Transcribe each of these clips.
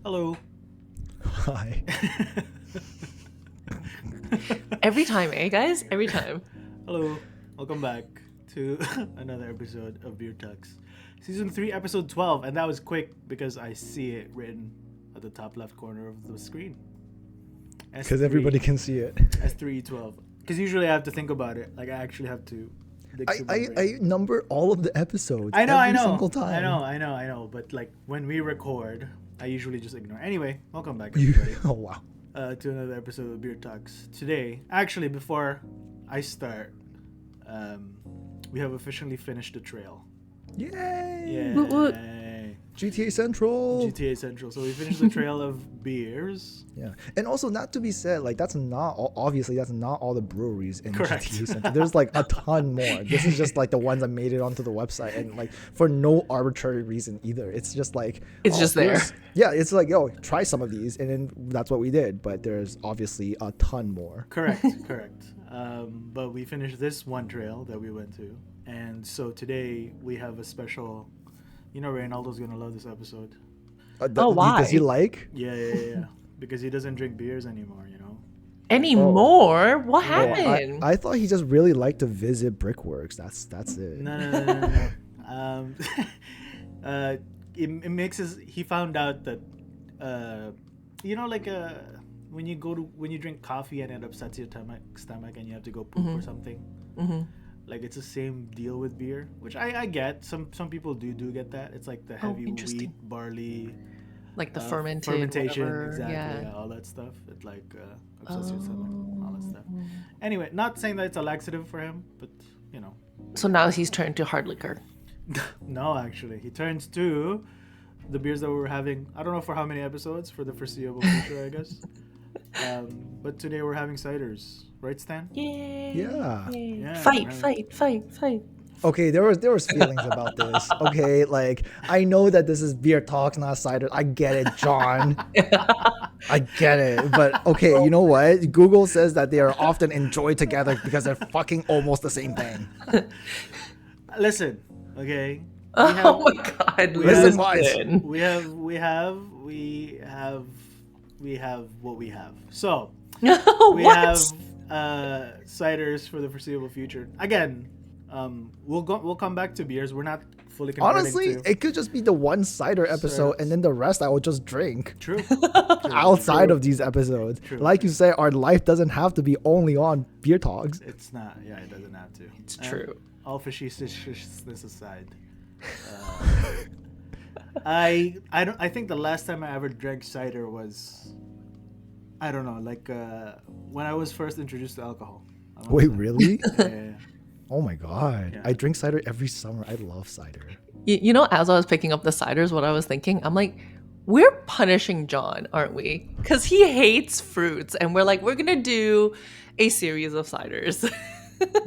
Hello. Hi. Every time, eh, guys? Every time. Hello. Welcome back to another episode of Beer Talks. Season 3, episode 12. And that was quick because I see it written at the top left corner of the screen. Because everybody can see it. S3E12. Because usually I have to think about it. Like, I actually have to... I number all of the episodes. I know. every single time. I know. But, like, when we record, I usually just ignore. Anyway, welcome back, everybody. Oh, wow. To another episode of Beer Talks. Today, actually, before I start, we have officially finished the trail. Yay! Yay! Woot woot. GTA Central. GTA Central. So we finished the trail of beers. Yeah, and also not to be said, like that's not all, obviously that's not all the breweries in Correct. GTA Central. There's like a ton more. This is just like the ones that made it onto the website, and like for no arbitrary reason either. It's just like It's just there. Yeah, it's like yo, try some of these, and then that's what we did. But there's obviously a ton more. Correct. But we finished this one trail that we went to, and so today we have a special. You know, Reynaldo's gonna love this episode. Why? Does he like? Yeah. Because he doesn't drink beers anymor, you know. Anymore? What Oh, happened? I thought he just really liked to visit Brickworks. That's it. No. It makes us. He found out that, you know, like when you drink coffee and it upsets your stomach and you have to go poop or something. Mm-hmm. Like it's the same deal with beer, which I get. Some people do get that. It's like the heavy wheat, barley, Like the fermented fermentation, whatever. exactly, Yeah. all that stuff. It like upsets your stomach, all that stuff. Anyway, not saying that it's a laxative for him, but you know. So now he's turned to hard liquor. No, actually, he turns to the beers that we were having. I don't know for how many episodes for the foreseeable future, I guess. But today we're having ciders, right, Stan? Yay. Yeah. Yeah, Fight. Okay, there was feelings about this. Okay, like I know that this is beer talks, not cider. I get it, John. I get it. But okay, you know what? Google says that they are often enjoyed together because they're fucking almost the same thing. Listen, okay. Oh my god. Listen, Listen. We have what we have. So we What? have ciders for the foreseeable future. Again, we'll come back to beers. We're not fully converting Honestly, to... it could just be the one cider episode, and then the rest I will just drink True. outside of these episodes. True. Like you say, our life doesn't have to be only on beer talks. It's not. Yeah, it doesn't have to. It's true. All facetiousness aside, I think the last time I ever drank cider was, I don't know, like when I was first introduced to alcohol. Wait, really? Yeah. Oh my god. Yeah. I drink cider every summer. I love cider. You know, as I was picking up the ciders, what I was thinking, I'm like, we're punishing John, aren't we? Because he hates fruits, and we're like, we're gonna do a series of ciders.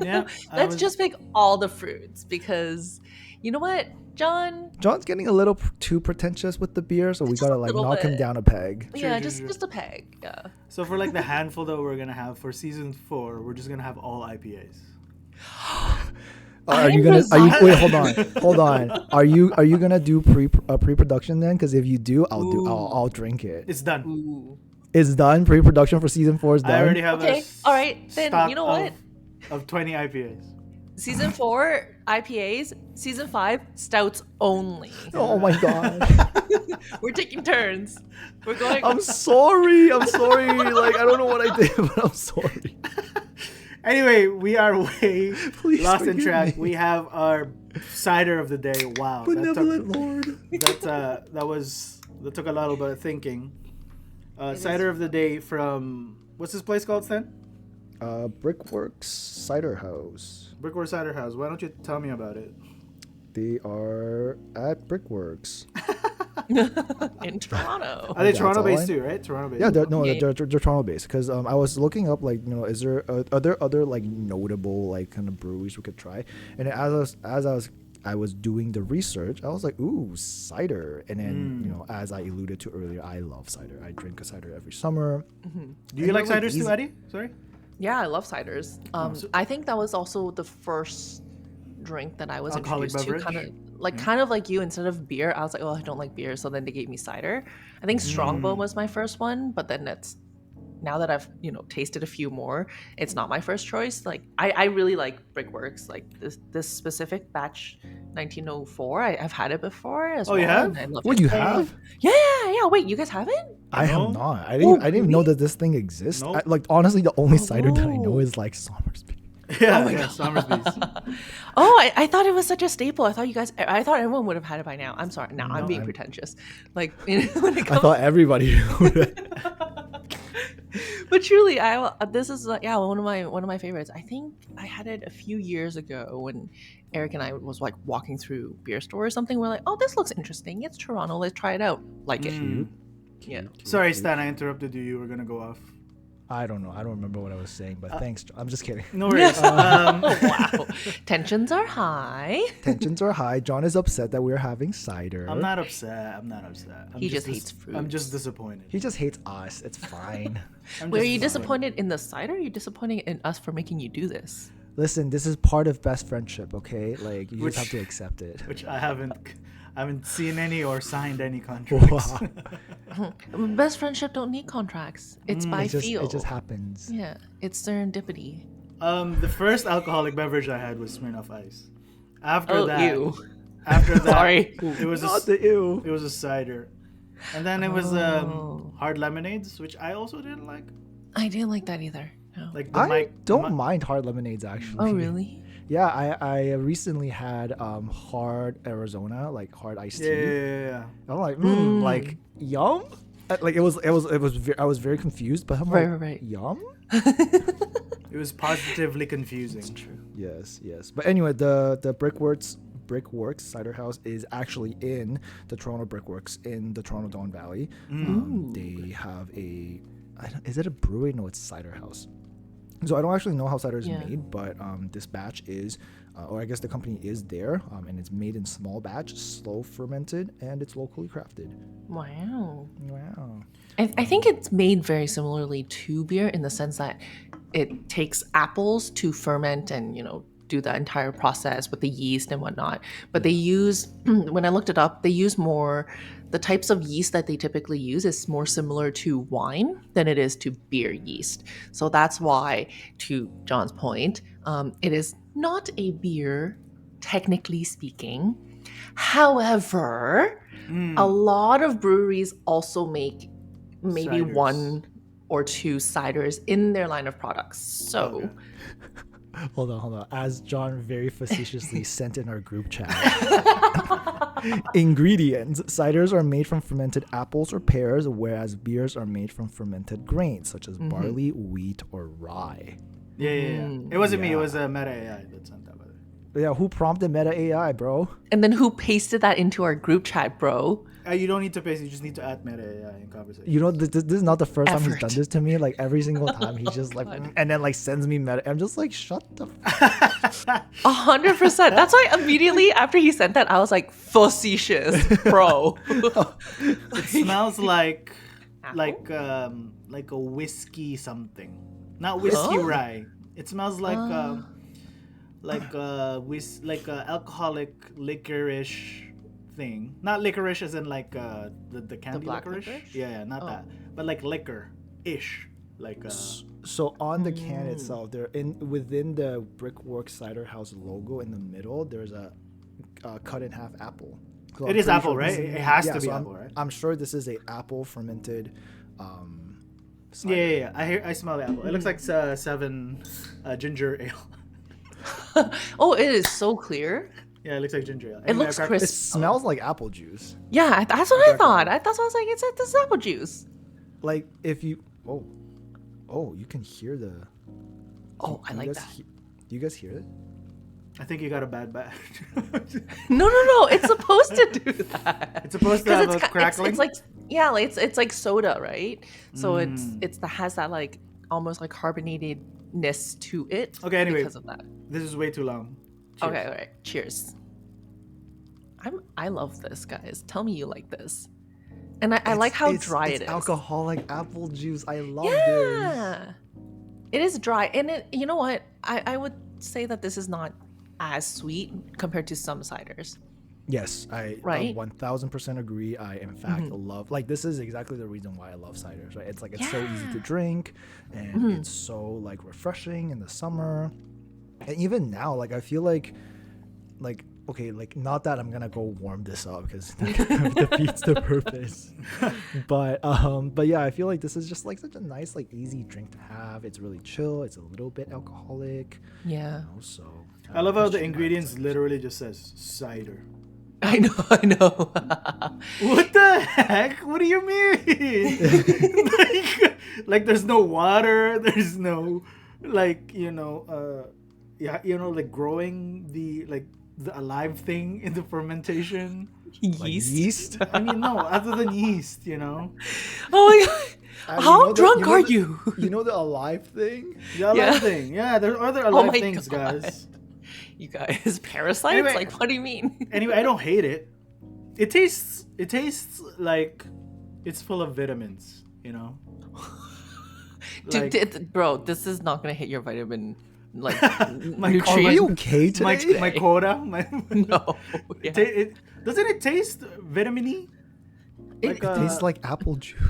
Yeah, Let's just pick all the fruits because, you know what, John's getting a little too pretentious with the beer, so we Just gotta a like little knock him bit. down a peg. yeah, True. just a peg. Yeah. So for like the handful that we're gonna have for season 4, we're just gonna have all IPAs. Are you wait, hold on. Are you gonna do pre-production then? Because if you do, I'll drink it. It's done. Ooh. It's done. Pre-production for season 4 is done. I already have Okay, all right, then stock you know what? of 20 IPAs. Season 4 IPAs, season 5 stouts only. Oh my god. We're taking turns. We're going. I'm sorry. Like I don't know what I did, but I'm sorry. Anyway, we are way Please lost in forgive track. me. We have our cider of the day. Wow, Benevolent Lord. that took a little bit of thinking. Cider of the day from what's this place called, Stan? Brickworks Ciderhouse. Brickworks Ciderhouse. Why don't you tell me about it? They are at Brickworks. in Toronto. Are they That's Toronto based all too, right? Toronto based. Yeah, they're Yeah. Toronto based. Because I was looking up like is there other like notable like kind of breweries we could try, and as I was doing the research, I was like, ooh, cider. And then as I alluded to earlier, I love cider. I drink a cider every summer. Do you like they're, like, ciders too, easy- Eddie? Sorry. Yeah, I love ciders. I think that was also the first drink that I was Alcoholic introduced beverage? to. Kind of like kind of like you, instead of beer, I was like, oh, I don't like beer. So then they gave me cider. I think Strongbow was my first one, but then it's now that I've, tasted a few more, it's not my first choice. Like I really like Brickworks. Like this specific batch 1904. I've had it before as well. you have? And I love What it. you have? Yeah. Wait, you guys haven't? I No? have not. I didn't even know really? that this thing exists. Nope. Like honestly, the only cider that I know Oh. is like Somersby. Yeah, Somersby's. Oh, I thought it was such a staple. I thought everyone would have had it by now. I'm sorry. Now I'm being pretentious. Like when it I comes, thought everybody knew. but truly, this is one of my favorites. I think I had it a few years ago when Eric and I was like walking through beer store or something. We're like, oh, this looks interesting. It's Toronto. Let's try it out. Like it. Yeah. Sorry, Stan, I interrupted you. You were gonna go off. I don't know. I don't remember what I was saying, but thanks. I'm just kidding. No worries. Wow. Tensions are high. Tensions are high. John is upset that we're having cider. I'm not upset. He just hates fruits. I'm just disappointed. He just hates us. It's fine. Were you disappointed in the cider? Or are you disappointed in us for making you do this? Listen, this is part of best friendship, okay? Like you just have to accept it. Which I haven't seen any or signed any contracts. Best friendship don't need contracts. It's by feel. It just happens. Yeah, it's serendipity. The first alcoholic beverage I had was Smirnoff Ice. After that, Ew. Sorry, it was Not the ew. It was a cider, and then it was hard lemonades, which I also didn't like. I didn't like that either. No. Like I don't mind hard lemonades actually. Oh, really? Yeah, I recently had hard Arizona, like hard iced tea. Yeah. I'm like, like yum. Like it was. I was very confused, but I'm like, Right. yum. It was positively confusing. That's true. Yes. But anyway, the Brickworks Ciderhouse is actually in the Toronto Brickworks in the Toronto Don Valley. They have is it a brewery? No, it's Ciderhouse. So I don't actually know how cider is made, but this batch is, or I guess the company is there, and it's made in small batch, slow fermented, and it's locally crafted. Wow. Wow. I think it's made very similarly to beer in the sense that it takes apples to ferment and, do the entire process with the yeast and whatnot. But they use, when I looked it up, they use more, the types of yeast that they typically use is more similar to wine than it is to beer yeast. So that's why, to John's point, it is not a beer, technically speaking. However, a lot of breweries also make maybe Ciders. 1 or 2 ciders in their line of products. So... Okay. Hold on. As John very facetiously sent in our group chat. Ingredients. Ciders are made from fermented apples or pears, whereas beers are made from fermented grains, such as barley, wheat, or rye. Yeah. It wasn't me. It was Meta AI that sent that. By the way. Yeah, who prompted Meta AI, bro? And then who pasted that into our group chat, bro? You don't need to paste. You just need to add Meta AI in conversation. You know, this is not the first time he's Effort. done this to me. Like every single time, he's just like, and then like sends me Meta. I'm just like, shut the. 100%. That's why immediately after he sent that, I was like, facetious, bro. It smells like Apple? like a whiskey something, not whiskey rye. It smells like alcoholic licorice thing. Not licorice as in like the candy black licorice. licorice? Yeah, not that. But like liquor ish. Like So on the can itself, within the Brickworks Ciderhouse logo in the middle, there's a cut in half apple. So it I'm is pretty apple, sure right? this is- It has to be so apple, right? I'm sure this is a apple fermented. Cider. Yeah. I smell the apple. It looks like 7 ginger ale. Oh, it is so clear. Yeah, it looks like ginger ale. It looks It crisp. smells like apple juice. Yeah, that's what I thought. That's what I was like, this is apple juice. Like if you you can hear the. Oh, I Do you like guys that. Do you guys hear it? I think you got a bad batch. No. It's supposed to do that. It's supposed to 'Cause have a crackling. It's like it's like soda, right? So it's that has that like almost like carbonatedness to it. Okay, anyway. because of that. This is way too long. Cheers. Okay, all right. Cheers. I love this, guys. Tell me you like this. And I like how dry it is. Alcoholic apple juice. I love this. Yeah. It is dry. And you know what? I would say that this is not as sweet compared to some ciders. Yes, I Right? 1000% agree. I in fact love, like, this is exactly the reason why I love ciders, right? It's like it's so easy to drink, and it's so like refreshing in the summer, and even now, like I feel like okay, like not that I'm gonna go warm this up because that kind of defeats the purpose, but yeah, I feel like this is just like such a nice, like, easy drink to have. It's really chill. It's a little bit alcoholic, Yeah. so. I love how that's the just my ingredients ciders. literally just says cider. I know, I know. What the heck? What do you mean? like there's no water. There's no, like, yeah, like growing the alive thing in the fermentation. Like Yeast. yeast. I mean, no, other than yeast, Oh my god. How drunk are you? You know the alive thing? The alive Yeah. thing. Yeah, there's other Oh alive my things, God. guys. You guys, parasites? Anyway. Like, what do you mean? Anyway, I don't hate it. It tastes like it's full of vitamins, Dude, bro, this is not gonna hit your vitamin, like, My Are you nutrient. okay today? my quota. No. Yeah. Doesn't it taste vitamin-y? It- It tastes like apple juice.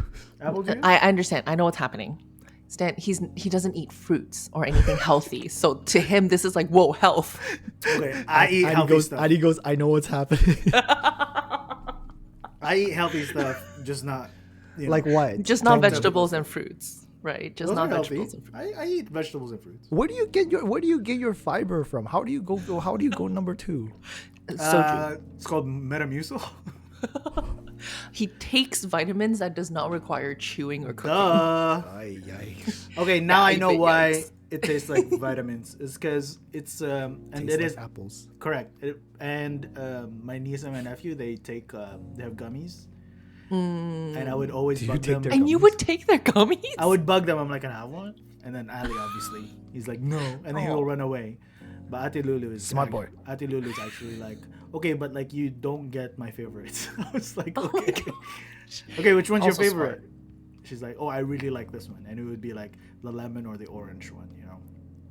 Apple juice? I understand. I know what's happening. Stan, he doesn't eat fruits or anything healthy. So to him, this is like, whoa, health. Okay, I eat Adi healthy stuff. Adi goes, I know what's happening. I eat healthy stuff, just not. Like what? Just Tell not me. vegetables and fruits, right? Just Those not are healthy. vegetables and fruits. I eat vegetables and fruits. Where do you get your fiber from? How do you go number 2? It's called Metamucil. He takes vitamins that does not require chewing or cooking. Duh. Ay, ay. Okay, now I know why Yikes. it tastes like vitamins. It's because it's and Tastes it like is apples. correct. And my niece and my nephew, they have gummies, Mm. and I would always Do you bug take them. their And you gummies? would take their gummies? I would bug them. I'm like, can I have one? And then Ali, obviously, he's like, no, and then he'll run away. But Ate Lulu is Smart boy. Ate Lulu is actually like, okay, but like you don't get my favorites. I was like, Oh my okay, okay, which one's Also your favorite? She's like, oh, I really like this one, and it would be like the lemon or the orange one,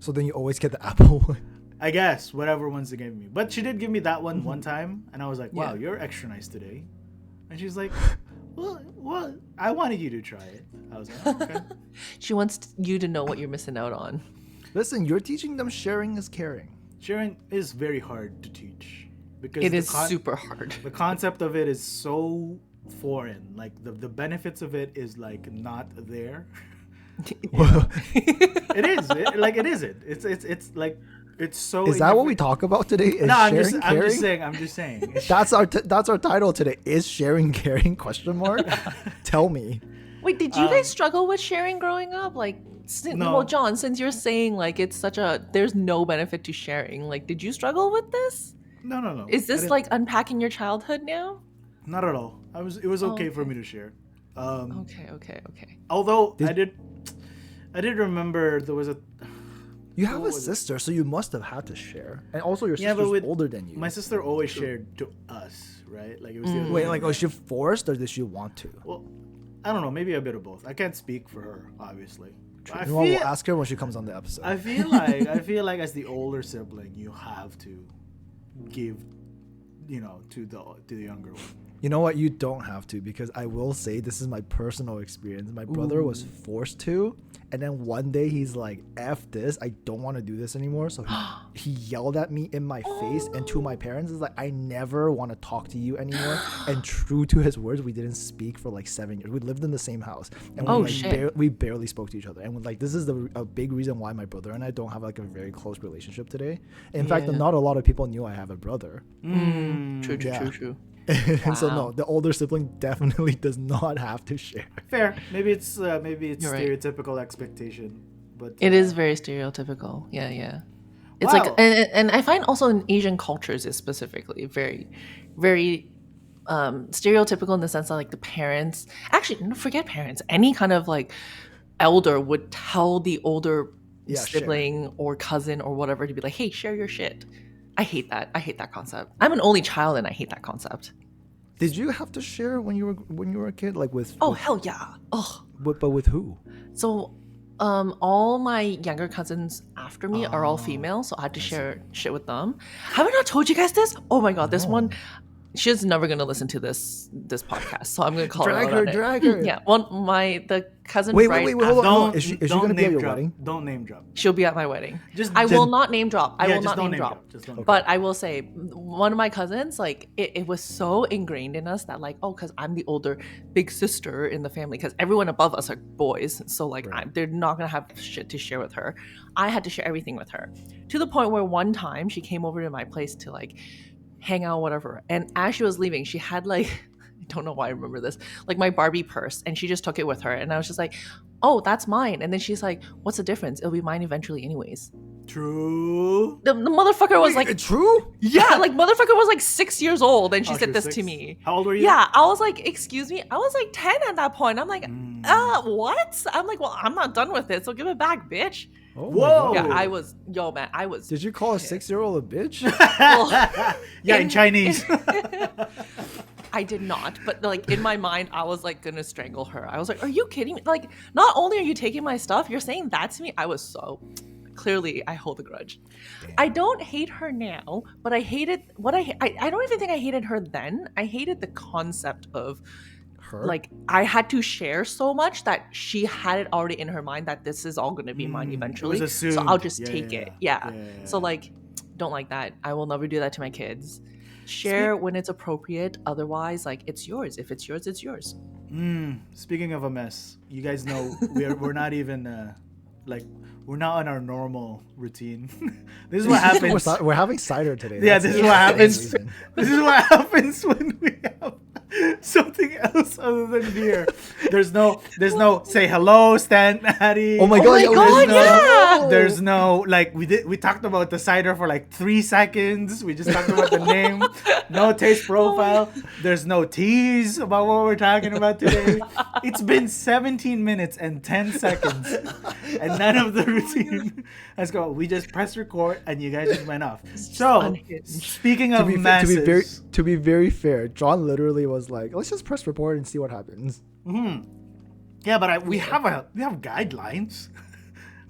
So then you always get the apple one. I guess whatever ones they gave me. But she did give me that one time, and I was like, wow, Yeah. you're extra nice today. And she's like, well, I wanted you to try it. I was like, oh, okay. She wants you to know what you're missing out on. Listen, you're teaching them sharing is caring. Sharing is very hard to teach because It the is super hard. the concept of it is so foreign. Like the benefits of it is like not there. It is. It isn't. It's like it's so. Is that what we talk about today? Is No, sharing caring? I'm just saying. That's our title today. Is sharing caring? Question mark. Tell me. Wait, did you guys struggle with sharing growing up? Like, No. well, John, since you're saying like it's there's no benefit to sharing, like, did you struggle with this? No. Is I this didn't- like unpacking your childhood now? Not at all. It was okay for okay. me to share. Okay. Although I did remember there was a. You have What a was it? sister, so you must have had to share. And also, your Yeah, but sister's with- older than you. My sister always shared to us, right? Like it was the other Wait, way like, around. was she forced or did she want to? Well, I don't know. Maybe a bit of both. I can't speak for her, obviously. I You know what, feel, we'll ask her when she comes on the episode. I feel like as the older sibling, you have to give, to the younger one. You know what? You don't have to, because I will say this is my personal experience. My brother was forced to, and then one day he's like, "F this! I don't want to do this anymore." So he yelled at me in my face and to my parents. Is like, "I never want to talk to you anymore." And true to his words, we didn't speak for like 7 years. We lived in the same house, and Oh, we, like, shit. we barely spoke to each other. And like, this is a big reason why my brother and I don't have like a very close relationship today. In fact, Yeah. not a lot of people knew I have a brother. True. Yeah. True. And so Wow. no, the older sibling definitely does not have to share. Fair. Maybe it's You're right. stereotypical expectation, but It is very stereotypical. Yeah. It's Wow. like, and I find also in Asian cultures is specifically very, very stereotypical in the sense that like the parents, actually, no, forget parents, any kind of like elder would tell the older Yeah, share. sibling or cousin or whatever to be like, hey, share your shit. I hate that concept. I'm an only child and I hate that concept. Did you have to share when you were a kid, like with? Oh hell yeah. Oh. But with who? So, all my younger cousins after me are all female, so I had to share shit with them. Have I not told you guys this? Oh my god, this one, she's never gonna listen to this podcast, so I'm gonna call her out on it. Drag her. Yeah, well, the cousin Wait, bride, hold on. Don't, Is she don't gonna be at name your drop. wedding? Don't name drop. she'll be at my wedding. I will not name drop. I will just not don't name drop. Just don't name But I will say, one of my cousins, like, it was so ingrained in us that, like, oh, because I'm the older big sister in the family, because everyone above us are boys. So, like, they're not going to have shit to share with her. I had to share everything with her. To the point where one time she came over to my place to, like, hang out, whatever. And as she was leaving, she had, like, I don't know why I remember this, like my Barbie purse, and she just took it with her. And I was just like, oh, that's mine. And then she's like, what's the difference? It'll be mine eventually anyways. True. The motherfucker was like, true? Yeah, like motherfucker was like 6 years old, and she said this 6? to me. How old were you? Yeah, I was like, excuse me? I was like 10 at that point. I'm like, what? I'm like, well, I'm not done with it, so give it back, bitch. Oh Whoa. Yeah, I was, man, I was. Did you call a 6-year-old a bitch? Well, Yeah, in Chinese. I did not, but like in my mind, I was like gonna strangle her. I was like, are you kidding me? Like, not only are you taking my stuff, you're saying that to me? I was so, clearly I hold a grudge. Damn. I don't hate her now, but I hated what I don't even think I hated her then. I hated the concept of her. Like, I had to share so much that she had it already in her mind that this is all going to be mine eventually. It was assumed. So I'll just take it. Yeah. So like, don't like that. I will never do that to my kids. Share when it's appropriate. Otherwise, like, it's yours. If it's yours, it's yours. Speaking of a mess, you guys know we're not even we're not on our normal routine. This is what happens. We're having cider today. Yeah, this is what happens. This is what happens when we have something else other than beer. There's no say hello, Stan, Maddie. Oh my god, there's no like we talked about the cider for like 3 seconds. We just talked about the name. No taste profile. There's no tease about what we're talking about today. It's been 17 minutes and 10 seconds, and none of the routine has gone. We just pressed record, and you guys just went off. So, speaking of masses, to be very fair, John literally was like, "Let's just press record and see what happens." Yeah, but we have guidelines.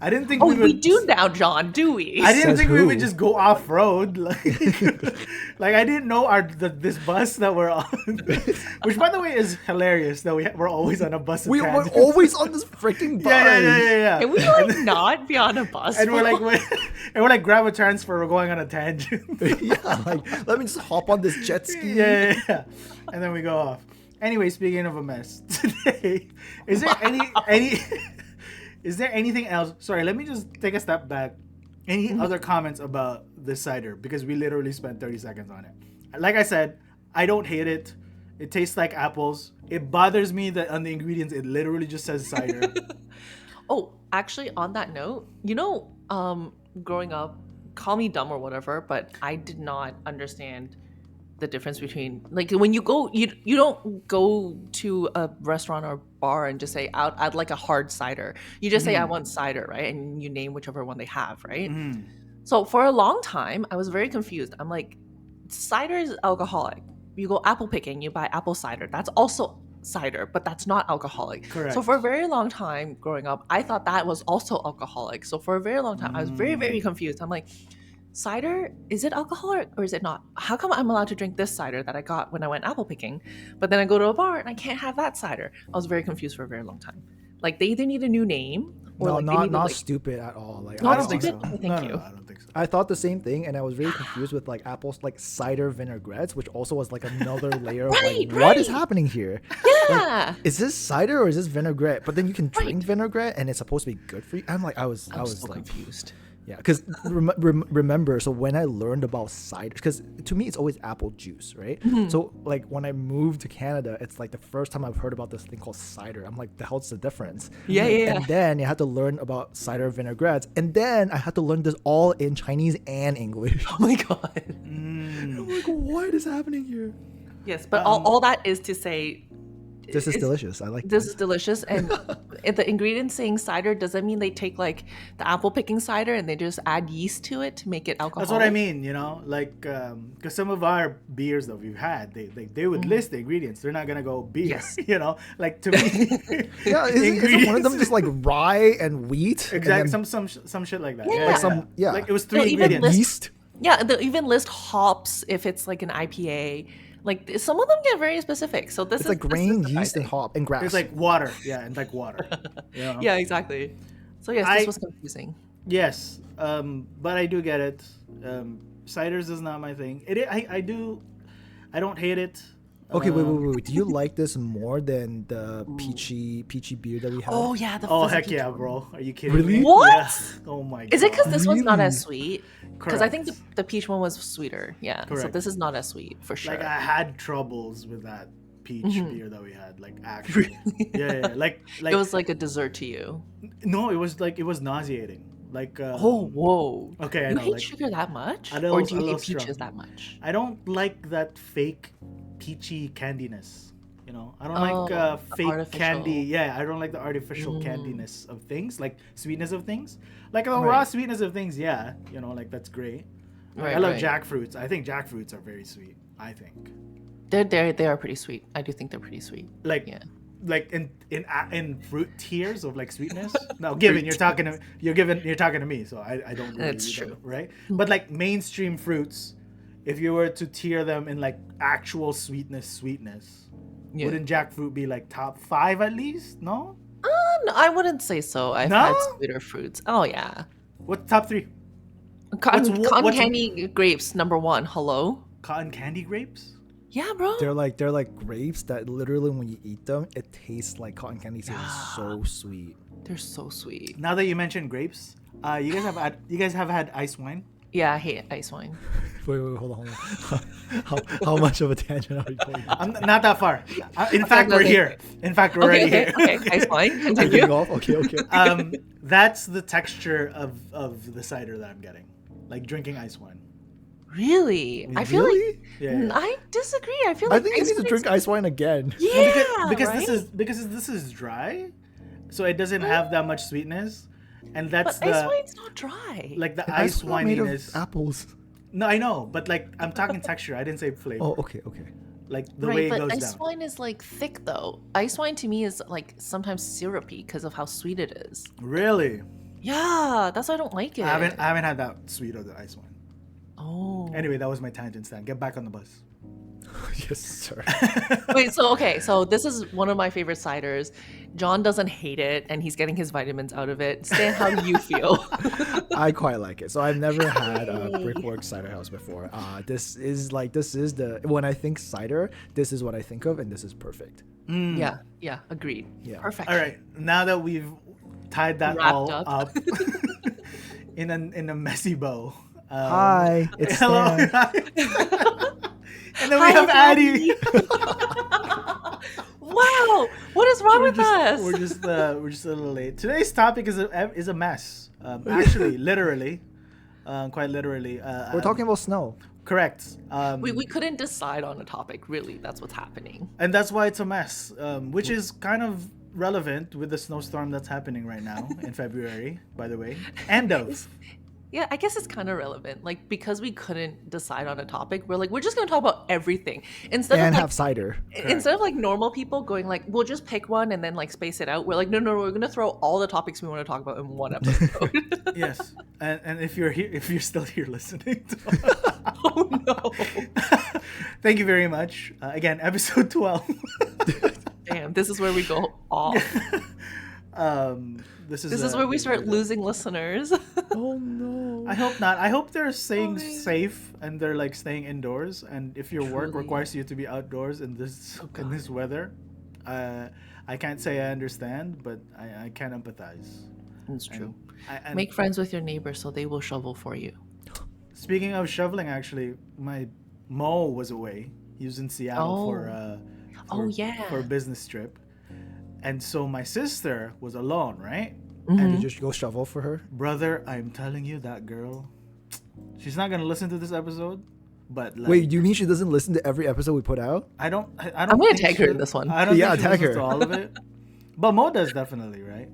I didn't think we do now, John. Do we? I didn't think we would just go off road. Like I didn't know this bus that we're on, which by the way is hilarious. That we're always on a bus. We're always on this freaking bus. Yeah. Can we like not be on a bus? And we're like grab a transfer. We're going on a tangent. Yeah, like let me just hop on this jet ski. Yeah. And then we go off. Anyway, speaking of a mess, today is there any is there anything else? Sorry, let me just take a step back. Any other comments about this cider? Because we literally spent 30 seconds on it. Like I said, I don't hate it. It tastes like apples. It bothers me that on the ingredients, it literally just says cider. Oh, actually, on that note, growing up, call me dumb or whatever, but I did not understand the difference between, like, when you go, you don't go to a restaurant or bar and just say, I'd like a hard cider. You just say, I want cider, right? And you name whichever one they have, right? So for a long time, I was very confused. I'm like, cider is alcoholic. You go apple picking, you buy apple cider. That's also cider, but that's not alcoholic. Correct. So for a very long time growing up, I thought that was also alcoholic. So for a very long time, I was very, very confused. I'm like, cider, is it alcoholic or is it not? How come I'm allowed to drink this cider that I got when I went apple picking, but then I go to a bar and I can't have that cider? I was very confused for a very long time. Like, they either need a new name or not stupid at all. Like, not I don't think stupid. so. Thank you. I don't think so. I thought the same thing, and I was really confused with like apples, like cider vinaigrettes, which also was like another layer of what is happening here? Yeah. Like, is this cider or is this vinaigrette? But then you can drink vinaigrette, and it's supposed to be good for you. I'm like, I was so like confused. Yeah, because remember, so when I learned about cider, because to me it's always apple juice, right? So like when I moved to Canada, it's like the first time I've heard about this thing called cider. I'm like, the hell's the difference? Yeah. And then you had to learn about cider vinaigrettes, and then I had to learn this all in Chinese and English. Oh my god. I'm like, what is happening here? Yes, but all that is to say, this is delicious. I like this is delicious. And the ingredients saying cider, does that mean they take like the apple picking cider and they just add yeast to it to make it alcoholic? That's what I mean, like, because some of our beers that we've had, they would list the ingredients. They're not gonna go beer, like to me. Yeah, isn't one of them just like rye and wheat? Exactly, and some shit like that. Yeah, like it was 3 ingredients. Yeast. Yeah, they'll even list hops if it's like an IPA. Like some of them get very specific. So It's like grain, yeast, and surprising. hop and grass. It's like water. Yeah, and like water. Yeah, exactly. So yes, I- this was confusing. Yes, but I do get it. Ciders is not my thing. I don't hate it. Okay, wait. Do you like this more than the peachy beer that we had? Oh yeah, the Oh fizzy heck peach yeah, one. bro! Are you kidding Really? me? What? Yeah. Oh my god! Is it because this one's not Really? as sweet? Because I think Correct. the peach one was sweeter. Yeah. So Correct. this is not as sweet for sure. Like I had troubles with that peach beer that we had. Like actually, yeah. Like it was like a dessert to you. no, it was nauseating. Like Oh whoa. okay, I You know. hate Like sugar that much? a little- Or do a you little hate peaches strong. that much? I don't like that fake peachy candiness. You know, I don't Oh, like the fake artificial. candy. Yeah, I don't like the artificial candiness of things, like sweetness of things. Like the raw Right. sweetness of things, yeah, you know, like that's great. Like, Right, I love right. jackfruits. I think jackfruits are very sweet. I think, They are pretty sweet. I do think they're pretty sweet. like, Yeah. like in fruit tiers of like sweetness. Now, given you're talking to me, so I don't. Really, That's you know, true. right? But like mainstream fruits, if you were to tier them in like actual sweetness. Yeah. Wouldn't jackfruit be like top 5 at least? No? No, I wouldn't say so. I've No? had sweeter fruits. Oh yeah. What's top 3? Cotton what's- candy grapes #1. Hello. Cotton candy grapes? Yeah, bro. They're like grapes that literally when you eat them, it tastes like cotton candy. So it's so sweet. They're so sweet. Now that you mentioned grapes, you guys have had ice wine? Yeah, I hate ice wine. Wait, hold on. How much of a tangent are you going? I'm not that far. In fact, we're okay. here. In fact, we're already here. Okay. Ice wine. Continue. Getting off? Okay. That's the texture of the cider that I'm getting. Like drinking ice wine. Really? I feel Really? like Yeah. I disagree. I feel I like think you ice need to wine drink ice wine again. Yeah, because right? this is dry, so it doesn't have that much sweetness, and that's But ice wine's not dry. like the And ice wine made of wininess. apples. No, I know, but like I'm talking texture. I didn't say flavor. Oh, okay. Like the right, way it but goes ice down. wine is like thick though. Ice wine to me is like sometimes syrupy because of how sweet it is. Really? Yeah, that's why I don't like it. I haven't had that sweet of the ice wine. Oh. Anyway, that was my tangent stand. Get back on the bus. Yes, sir. Wait, so this is one of my favorite ciders. John doesn't hate it and he's getting his vitamins out of it. Stan, how do you feel? I quite like it. So I've never had a Brickworks Ciderhouse before. This is the when I think cider, this is what I think of, and this is perfect. Yeah, agreed. Yeah. Perfect. All right, now that we've tied that Wrapped all up. up in a messy bow. Hi, it's Hello. Stan. And then we have Addie. Wow, what is wrong with us? We're just a little late. Today's topic is a mess. Actually, literally, quite literally. We're talking about snow. Correct. We couldn't decide on a topic, really. That's what's happening. And that's why it's a mess, which is kind of relevant with the snowstorm that's happening right now in February, by the way. End of. Yeah, I guess it's kind of relevant. Like, because we couldn't decide on a topic, we're just going to talk about everything. Instead And of like, have cider. instead of like normal people going like, we'll just pick one and then like space it out. We're like, no, we're going to throw all the topics we want to talk about in one episode. Yes. And if you're here, if you're still here listening, Oh no. thank you very much. Again, episode 12. Damn, this is where we go off. This This is where we start losing listeners. Oh no. I hope not. I hope they're staying safe and they're like staying indoors. And if your work Truly. requires you to be outdoors in this weather, I can't say I understand, but I can empathize. It's true. And Make friends with your neighbors so they will shovel for you. speaking of shoveling, actually, my Mo was away. He was in Seattle Oh, yeah. for a business trip, and so my sister was alone, right? And you just go shovel for her? Brother, I'm telling you, that girl, she's not gonna listen to this episode, but like, Wait, do you mean she doesn't listen to every episode we put out? I don't. I'm gonna think tag she- her in this one. I don't Yeah, think she tag listens her. to all of it, but Mo does definitely, right?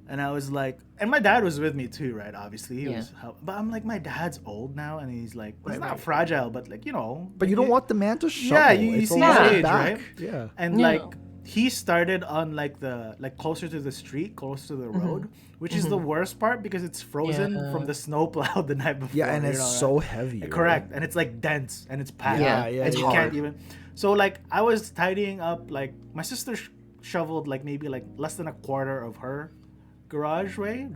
And I was like, and my dad was with me too, right? Obviously, he was. But I'm like, my dad's old now, and he's like, he's not fragile, but like, you know. But you don't want the man to shovel. Yeah, you It's see a lot his of age, back. right? Yeah. And Yeah. like, he started on like the closer to the street, close to the road, which is the worst part because it's frozen from the snowplow the night before. Yeah, and it's so heavy. Correct, right? and it's like dense and it's packed. Yeah, and it's you hard. can't even. So like I was tidying up, like my sister shoveled like maybe like less than a quarter of her driveway.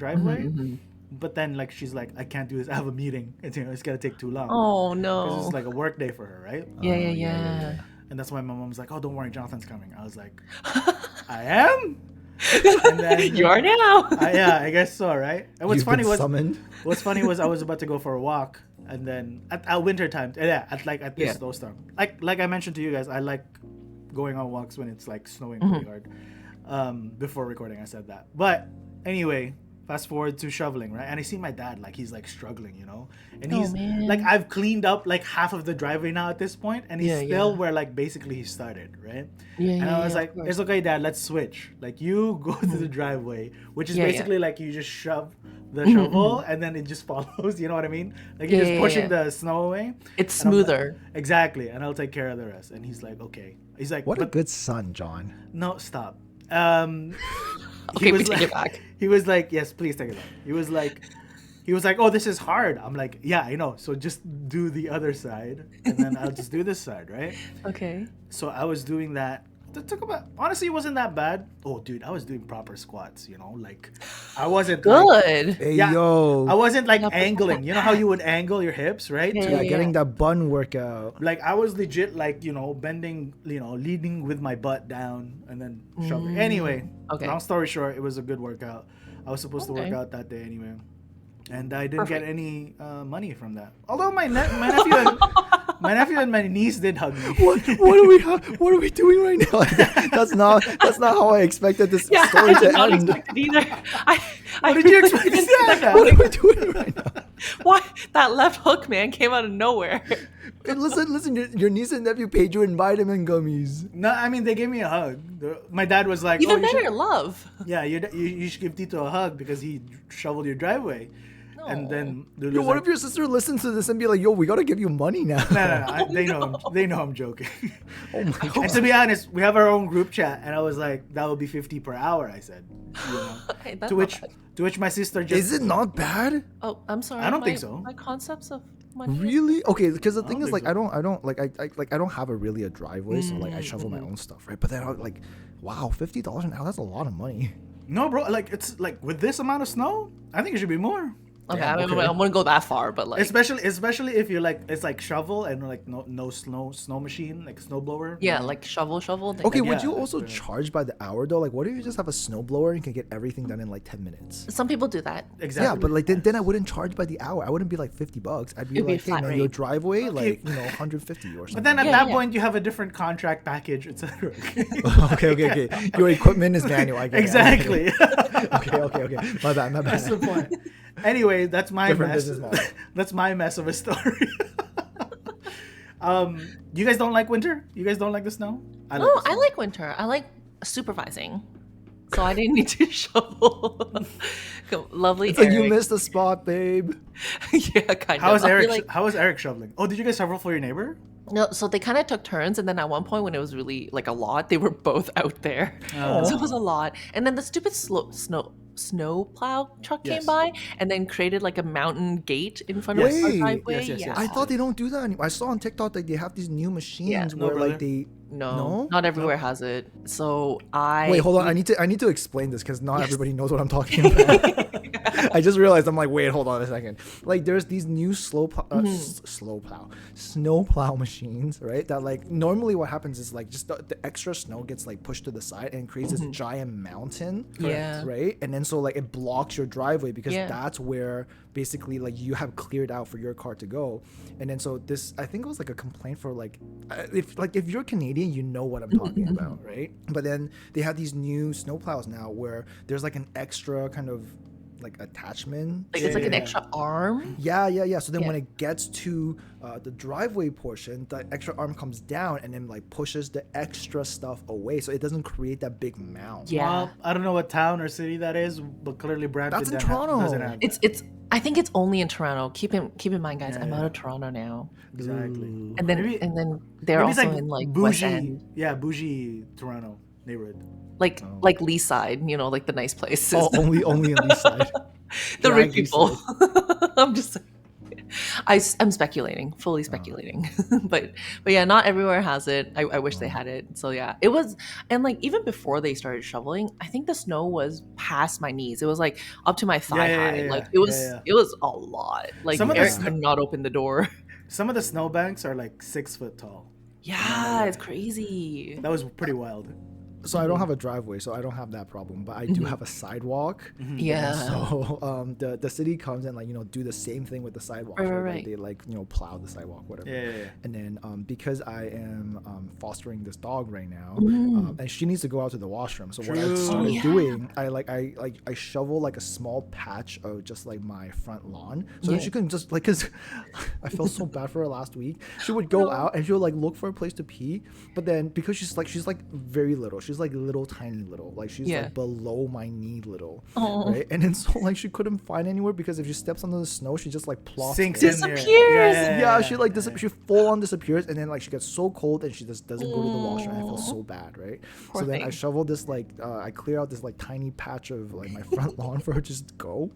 But then like she's like, I can't do this. I have a meeting. It's gonna take too long. Oh Because no. it's like a work day for her, right? Yeah. And that's why my mom's like, oh, don't worry, Jonathan's coming. I was like, I am? And then You are now. yeah, I guess so, right? And You've been summoned. what's funny was I was about to go for a walk, and then at winter time, at this Yeah. snowstorm. Like I mentioned to you guys, I like going on walks when it's like snowing pretty hard. Before recording, I said that. But anyway, fast forward to shoveling, right? And I see my dad, like he's like struggling, and he's man. like, I've cleaned up like half of the driveway now at this point, and he's Yeah, still yeah. where like basically he started, right? Yeah, And I was of like, course. it's okay, Dad, let's switch. Like you go to the driveway, which is Yeah, yeah. basically like you just shove the shovel and then it just follows. You know what I mean? Like you're Yeah, just yeah, pushing yeah. the snow away. It's And I'm like- smoother. Exactly, and I'll take care of the rest. And he's like, okay. He's like, What a but good son, John. no, stop. Okay, we take it back. He was like, yes, please take it back. He was like, oh, this is hard. I'm like, yeah, I know. So just do the other side, and then I'll just do this side, right? Okay. So I was doing that. It took about, honestly, it wasn't that bad. Oh, dude, I was doing proper squats. Like I wasn't like, Good. Hey, Yeah, yo. I wasn't like Yeah, but- angling. You know how you would angle your hips, right? Yeah, yeah, getting that bun workout. Like I was legit like, bending, leaning with my butt down and then shoveling. Anyway, Okay. long story short, it was a good workout. I was supposed to work Okay. out that day anyway. And I didn't Perfect. get any money from that. Although my nephew and my niece did hug me. What are we doing right now? That's not how I expected this Yeah, story I to did not end. expect it either. What did you expect to say? What are we doing right now? Why that left hook man came out of nowhere? Hey, listen, your niece and nephew paid you and vitamin gummies. No, I mean they gave me a hug. My dad was like, Even "Oh, you better, should, love. yeah, you should give Tito a hug because he shoveled your driveway." And then Lulu's Yo, what like, if your sister listens to this and be like, yo, we gotta give you money now? No, they know I'm joking. Oh my And god. to be honest, we have our own group chat, and I was like, that would be 50 per hour. I said, Hey, that's to not which bad. to which my sister just Is it not bad? Oh, I'm sorry. I don't think so. My concepts of money. Really? Okay, because the thing don't is, think like, so. I don't have a driveway, so like I shovel my own stuff, right? But then like, wow, $50 an hour, that's a lot of money. no, bro. Like it's like with this amount of snow, I think it should be more. Okay, Damn, I mean, okay. I wouldn't go that far, but like, Especially if you're like it's like shovel and like no snow machine like snow blower. yeah, like shovel. Then Okay, Like, would yeah, you like, also charge by the hour though? Like, what if you just have a snowblower and can get everything done in like 10 minutes? some people do that. Exactly. Yeah, but like then I wouldn't charge by the hour. I wouldn't be like $50. I'd be It'd be like, a hey, flat man, your rate. driveway, like 150 or something. But then at Yeah, that yeah. point, you have a different contract package, etc. okay. Your equipment is manual. I get it, I get it. Exactly. Okay. My bad. That's the point. Anyway, that's my Different mess. business model. That's my mess of a story. You guys don't like winter? You guys don't like the snow? I No, the I snow. like winter. I like supervising, so I didn't need to shovel. Lovely. It's like you Eric. missed a spot, babe. Yeah, kind How of. was I'll be Eric? like- How was Eric shoveling? Oh, did you guys shovel for your neighbor? No, so they kind of took turns, and then at one point when it was really like a lot, they were both out there. Oh. So it was a lot. And then the stupid snow plow truck Yes. came by, and then created like a mountain gate in front of our Wait. driveway. Yes. Yeah. I thought they don't do that anymore. I saw on TikTok that they have these new machines No, where brother. like they. No, not everywhere has it. So I Wait, hold on. I need to explain this because not everybody knows what I'm talking about. I just realized I'm like, wait, hold on a second. Like, there's these new snow plow machines, right? That like normally what happens is like just the extra snow gets like pushed to the side and creates this giant mountain, Yeah. right? And then so like it blocks your driveway because Yeah. that's where basically like you have cleared out for your car to go. And then so this, I think it was like a complaint for like if you're Canadian, you know what I'm talking about, right? But then they have these new snow plows now where there's like an extra kind of like attachment. like it's like an Yeah. extra arm. Yeah. So then when Yeah. it gets to the driveway portion, the extra arm comes down and then like pushes the extra stuff away, so it doesn't create that big mound. Yeah. Well, I don't know what town or city that is, but clearly Brampton That's in doesn't Toronto. have It's I think it's only in Toronto. Keep in mind, guys. I'm out of Toronto now, exactly. and then Maybe- they're Maybe it's also in like West bougie, End. yeah, bougie Toronto. neighborhood. Like Oh. like Lee side, you know, like the nice places. Oh, only in Lee's side. The drag rich Lee people. I'm just I'm speculating, fully speculating. but yeah, not everywhere has it. I wish they had it. So yeah, it was. And like even before they started shoveling, I think the snow was past my knees. It was like up to my thigh high. Like it was yeah. it was a lot. Like Some of the Eric snow- could not open the door. Some of the snowbanks are like 6 foot tall. Yeah, it's crazy. That was pretty wild. So I don't have a driveway, so I don't have that problem. But I do have a sidewalk. Yeah. So the city comes and like do the same thing with the sidewalk. Right. Like, they like plow the sidewalk, whatever. Yeah. And then because I am fostering this dog right now, and she needs to go out to the washroom. So what I True. started doing, I shovel like a small patch of just like my front lawn, so then she can just like, cause I felt so bad for her last week. She would go out and she would like look for a place to pee, but then because she's like very little, she's like little tiny little, like she's like below my knee little, right? And then so like she couldn't find anywhere because if she steps onto the snow, she just like plops Sinks in. in there. Disappears. Yeah, she like she full on disappears, and then like she gets so cold and she just doesn't go to the washroom. And I feel so bad, right? Poor so then I thing. shovel this like I clear out this like tiny patch of like my front lawn for her to just go.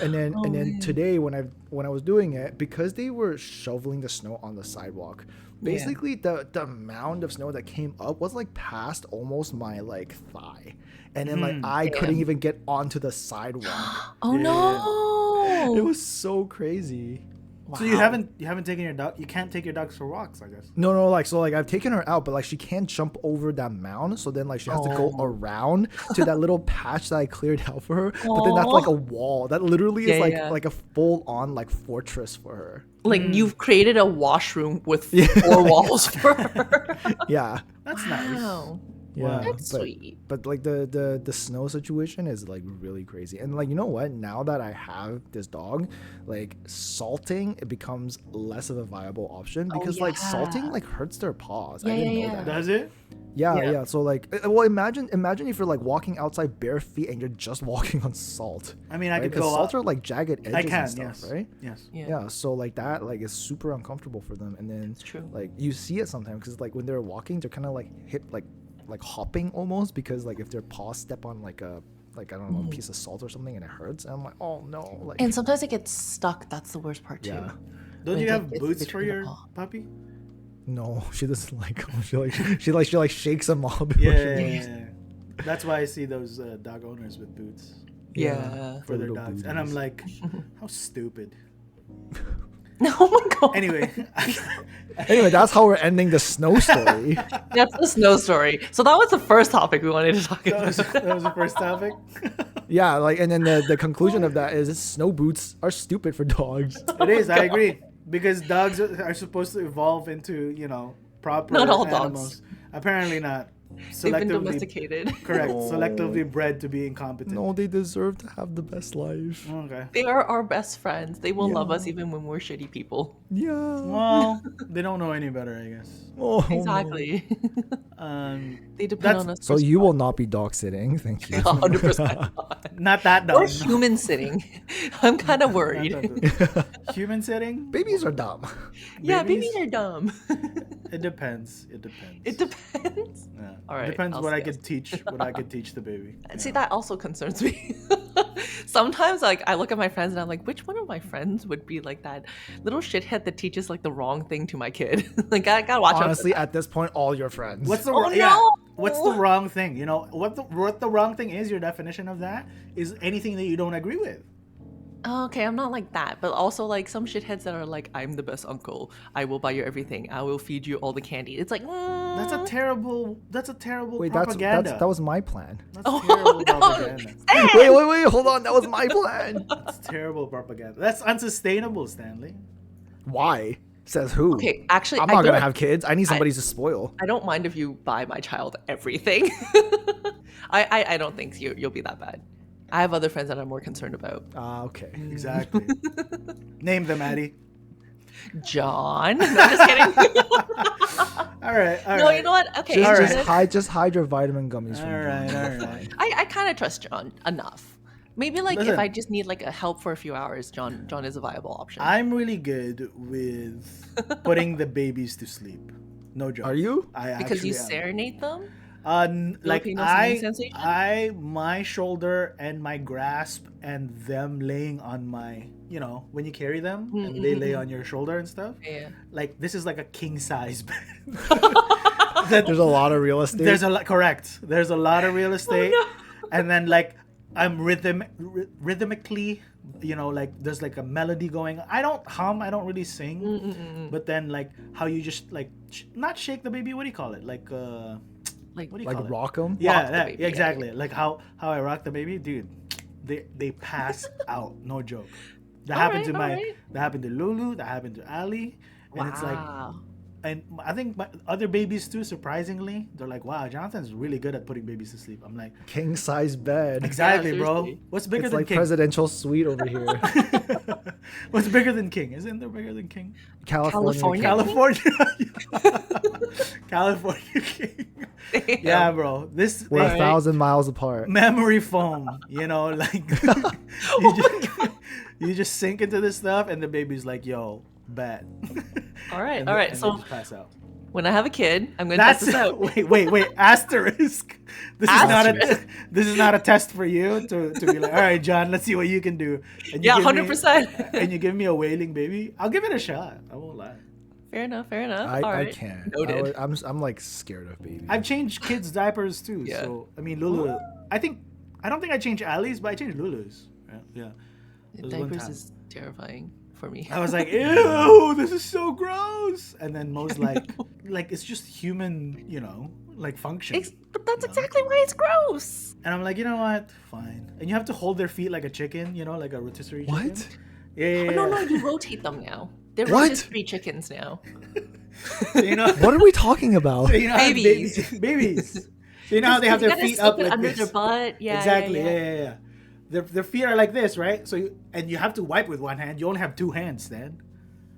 And then today when I was doing it, because they were shoveling the snow on the sidewalk, basically the amount of snow that came up was like past almost my like thigh, and then like I couldn't even get onto the sidewalk. Oh no. It was so crazy. Wow. So you haven't taken your dog. You can't take your dogs for walks, I guess. No, like so like I've taken her out, but like she can't jump over that mound, so then like she has to go around to that little patch that I cleared out for her. But then that's like a wall. That literally is like a full on like fortress for her. Like you've created a washroom with 4 walls for her. Yeah. That's nice. Wow. Yeah, That's but, sweet. But like the snow situation is like really crazy, and like you know what? Now that I have this dog, like salting it becomes less of a viable option because like salting like hurts their paws. I didn't know that. Does it? Yeah. So like, well, imagine if you're like walking outside bare feet and you're just walking on salt. I mean, I could because go salt out. are like jagged edges I can, and stuff, yes. right? Yes. Yeah. So like that like is super uncomfortable for them, and then true. like you see it sometimes because like when they're walking, they're kind of like hit like hopping almost, because like if their paws step on like a I don't know a piece of salt or something and it hurts, and I'm like, oh no, like And sometimes it gets stuck. That's the worst part too. Yeah. Don't you Like, have it's boots for between the your paw. puppy? no, she doesn't like them. She shakes them off before she leaves. Yeah. That's why I see those dog owners with boots Yeah. for their little dogs, and I'm booties. like, how stupid. Oh my god. Anyway, Anyway, that's how we're ending the snow story. That's the snow story. So that was the first topic we wanted to talk that about. was the first topic. Yeah, like, and then the conclusion of that is snow boots are stupid for dogs. It is. I agree, because dogs are supposed to evolve into proper Not all animals. dogs. Apparently not. They've been Selectively domesticated. correct. No. Selectively bred to be incompetent. No, they deserve to have the best life. Okay. They are our best friends. They will love Yeah. us even when we're shitty people. Yeah. Well, they don't know any better, I guess. Oh, no. Exactly. They depend That's- on us. So you will not be dog sitting. Thank you. 100% not. Not that Or dumb. human sitting. I'm kind of worried. Human sitting? Babies are dumb. Yeah, Babies? babies are dumb. It depends. It depends. It depends. Yeah. All right, Depends I'll what say I yes. could teach. What I could teach the baby. See, that also concerns me. Sometimes, like, I look at my friends and I'm like, which one of my friends would be like that little shithead that teaches like the wrong thing to my kid? Like, I gotta watch out. Honestly, at this point, all your friends. What's the Oh, yeah? no! What's the wrong thing? You know what the wrong thing is? Your definition of that is anything that you don't agree with. Oh, okay, I'm not like that, but also like some shitheads that are like, I'm the best uncle. I will buy you everything. I will feed you all the candy. It's like, That's a terrible. That's a terrible Wait, propaganda. that was my plan. That's Oh, terrible no. propaganda. Wait, hold on. That was my plan. That's terrible propaganda. That's unsustainable, Stanley. Why? Says who? Okay, actually, I'm I not gonna don't- have kids. I need somebody to spoil. I don't mind if you buy my child everything. I don't think you'll be that bad. I have other friends that I'm more concerned about. Okay. Exactly. Name them, Addie. John. No, I'm just kidding. All right. All No, right. you know what? Okay. Just, All just right. hide your vitamin gummies from All right. John. All right. I kind of trust John enough. Maybe like Listen. if I just need like a help for a few hours, John is a viable option. I'm really good with putting the babies to sleep. No joke. Are you? I because you actually am. serenade them. Like Filipino singing sensation? my shoulder and my grasp and them laying on my, you know, when you carry them and they lay on your shoulder and stuff. Yeah. Like this is like a king size bed. There's a lot of real estate. There's a lot, correct. There's a lot of real estate, and then like I'm rhythmically, you know, like there's like a melody going. I don't hum, I don't really sing, but then like how you just like not shake the baby. What do you call it? Like Like, what do you like call it? rock 'em. Yeah, Rock the that, baby, yeah, yeah, exactly. Like how I rock the baby, dude. They pass out, no joke. That happened to that happened to Lulu. That happened to Ali, and it's like. wow. And I think my other babies too, surprisingly, they're like, wow, Jonathan's really good at putting babies to sleep. I'm like, King size bed. exactly, bro. seriously. What's bigger It's than like King? presidential suite over here. What's bigger than King? Isn't there bigger than King? California. California. California King. Yeah, bro. This We're hey, 1,000 miles apart. memory foam, you know, like you just sink into this stuff and the baby's like, yo, bet. All right, And all they- right. and they So just pass out. when I have a kid, I'm going to test That's this out. wait, asterisk. This is not a Asterisk. this is not a test for you to be like, all right, John, let's see what you can do. And you Yeah, give me- 100%. And you give me a wailing baby, I'll give it a shot. I won't lie. Fair enough. Fair enough. I All right. can't. Noted. I'm like scared of babies. I've changed kids' diapers too. Yeah. So I mean, Lulu. I don't think I changed Ali's, but I changed Lulu's. Yeah. There was one Diapers time. is terrifying for me. I was like, ew, this is so gross. And then Mo's like it's just human, you know, like function. But that's exactly why it's gross. And I'm like, you know what? Fine. And you have to hold their feet like a chicken, you know, like a rotisserie chicken. What? Yeah. Oh, no, you rotate them now. They're What? rotisserie chickens now. So, you know, What are we talking about? so, you know how Babies. babies. So you know how they have You their gotta feet slip up it like under this. their butt. Yeah. Exactly. Yeah. Yeah. Their feet are like this, right? So and you have to wipe with one hand. You only have two hands then.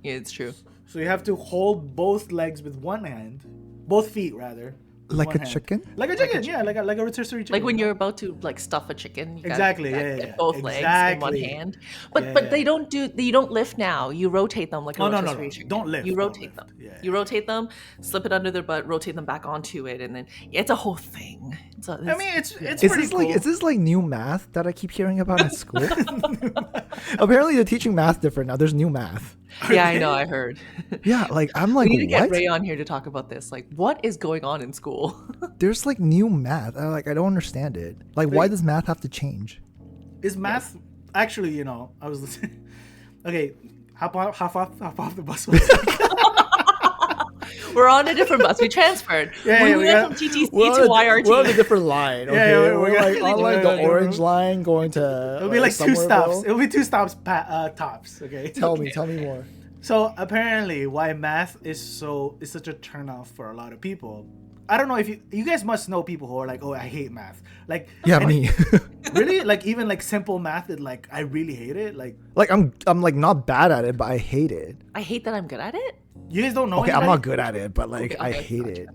Yeah, it's true. So you have to hold both legs with one hand, both feet rather. with Like one a hand. chicken? Like a chicken, yeah, like a rotisserie chicken. Like when you know? you're about to like stuff a chicken, you gotta Exactly, get yeah. both legs in one Exactly. hand. But Yeah, but yeah. they don't do you don't lift now. You rotate them like a Oh, no, rotisserie no. chicken. Don't lift, You don't rotate lift. them. Yeah. You rotate them, slip it under their butt, rotate them back onto it, and then it's a whole thing. I mean, it's Is pretty this cool. like is this like new math that I keep hearing about at school? Apparently they're teaching math different now. There's new math. yeah, I know. I heard. Yeah, like I'm like We need to get what? Ray on here to talk about this. Like, what is going on in school? There's like new math. I don't understand it. Like why does math have to change? Is math actually? You know, I was listening. Okay, hop off the bus. We're on a different bus. We transferred. Yeah, we yeah, we went got- from TTC We're to on YRT. we're on a different line. Okay, Yeah, yeah, we're we're like on like the yeah, orange line going to. It'll be like two somewhere, stops. bro. It'll be two stops tops. Okay. Tell me more. So apparently, why math is such a turnoff for a lot of people. I don't know if you guys must know people who are like, oh, I hate math. Like, Yeah, and- me. really, like even like simple math, that like I really hate it. Like Like I'm like not bad at it, but I hate it. I hate that I'm good at it. you guys don't know. Okay, I'm anybody? not good at it, but like Okay, I okay, hate gotcha. it.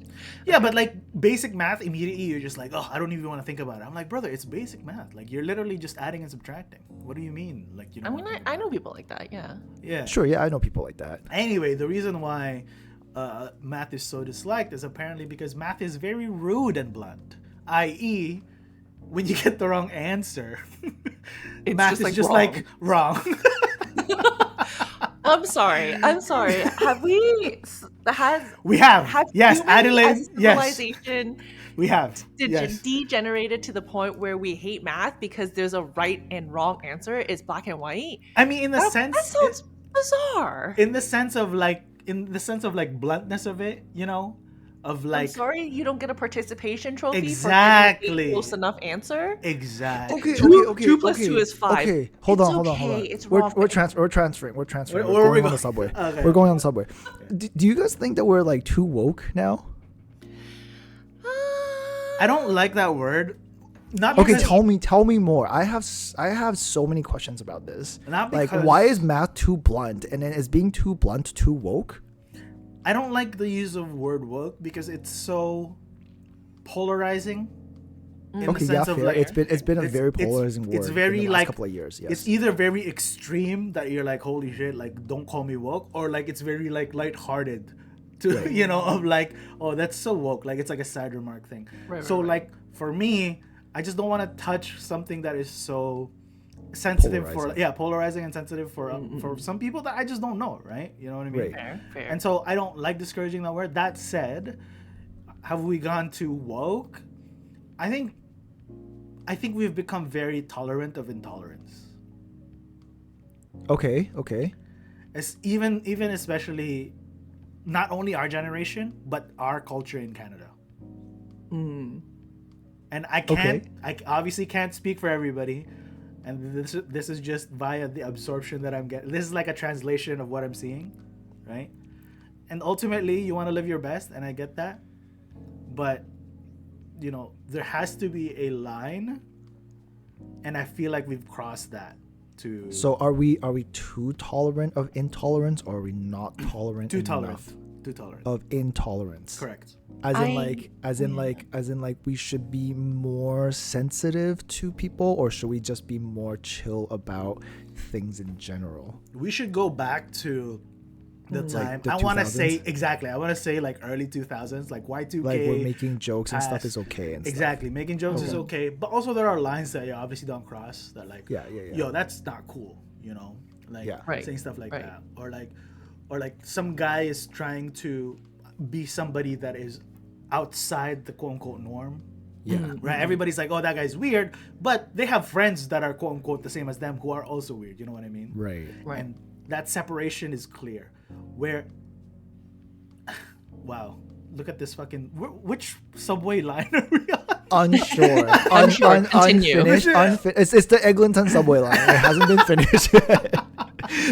Yeah, but like basic math, immediately you're just like, oh, I don't even want to think about it. I'm like, brother, it's basic math. Like you're literally just adding and subtracting. What do you mean? Like you know? I mean, I know people like that. Yeah. Yeah. Sure, yeah, I know people like that. Anyway, the reason why math is so disliked is apparently because math is very rude and blunt. I.e., when you get the wrong answer, It's math just, is like, just wrong. like wrong. I'm sorry. Have we We have. Yes, humans Adelaide. as a Yes, civilization we have. Yes. degenerated to the point where we hate math because there's a right and wrong answer. It's black and white. I mean, in the That sense, sounds bizarre. in the sense of like bluntness of it, you know, of I'm like sorry you don't get a participation trophy for Exactly. giving a close enough answer. exactly. Okay, Two plus two is 5. Okay, hold It's on. okay, it's We're wrong. we're transferring. We're transferring. Where We're are we going on going? the subway. Okay. We're going on the subway. Do you guys think that we're like too woke now? I don't like that word. Not Okay, because, tell me more. I have so many questions about this. Not Like, because- why is math too blunt, and then is being too blunt too woke? I don't like the use of word woke because it's so polarizing. In Okay, yeah, fair. It's been a very it's- polarizing word. It's very in the last like couple of years. Yes. It's either very extreme that you're like, holy shit, like don't call me woke, or like it's very like lighthearted, to you know, of like, oh, that's so woke, like it's like a cider mark thing. So like for me, I just don't want to touch something that is so sensitive polarizing and sensitive for some people that I just don't know, right? You know what I mean? Right. Fair. And so I don't like discouraging that word. That said, have we gone too woke? I think we've become very tolerant of intolerance. Okay. It's even especially not only our generation but our culture in Canada. And I obviously can't speak for everybody, and this is just via the absorption that I'm getting. This is like a translation of what I'm seeing, right? And ultimately you want to live your best, and I get that, but you know, there has to be a line, and I feel like we've crossed that. So are we too tolerant of intolerance, or are we not tolerant too enough tolerant of intolerance? Correct. As in like we should be more sensitive to people, or should we just be more chill about things in general? We should go back to the time. Like the I want to 2000s? say exactly. I want to say like early 2000s, like Y2K. Like we're making jokes and stuff past- is okay and Exactly, making jokes is okay, but also there are lines that you obviously don't cross. That like, Yeah. yo, that's not cool. You know, like Right. saying stuff like Right. that, or like some guy is trying to be somebody that is outside the quote unquote norm. Yeah. Right, everybody's like, oh, that guy's weird, but they have friends that are quote unquote the same as them who are also weird. You know what I mean? Right. And that separation is clear. Where, wow, look at this fucking. Which subway line are we on? Unsure. Continue. It's the Eglinton subway line. It hasn't been finished yet.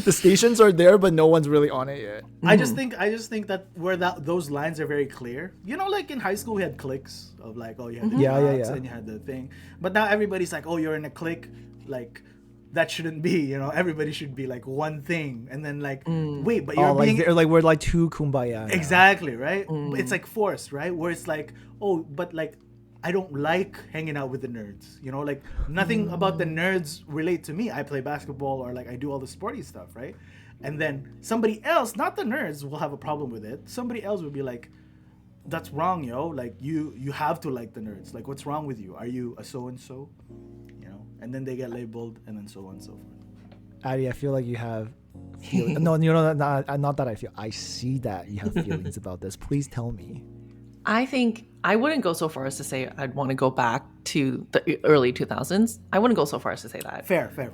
The stations are there, but no one's really on it yet. I just think that where those lines are very clear. You know, like in high school we had cliques of like, oh, you had the jocks and you had the thing. But now everybody's like, oh, you're in a clique, like. That shouldn't be, you know. Everybody should be like one thing, and then like, wait, but you're being like we're like too kumbaya. Now. Exactly, right? It's like forced, right? Where it's like, oh, but like, I don't like hanging out with the nerds, you know. Like nothing about the nerds relate to me. I play basketball, or like I do all the sporty stuff, right? And then somebody else, not the nerds, will have a problem with it. Somebody else will be like, that's wrong, yo. Like you have to like the nerds. Like what's wrong with you? Are you a so and so? And then they get labeled, and then so on and so forth. Addie, I feel like you have feelings. No, you know, not that I feel. I see that you have feelings about this. Please tell me. I think I wouldn't go so far as to say I'd want to go back to the early 2000s. I wouldn't go so far as to say that. Fair.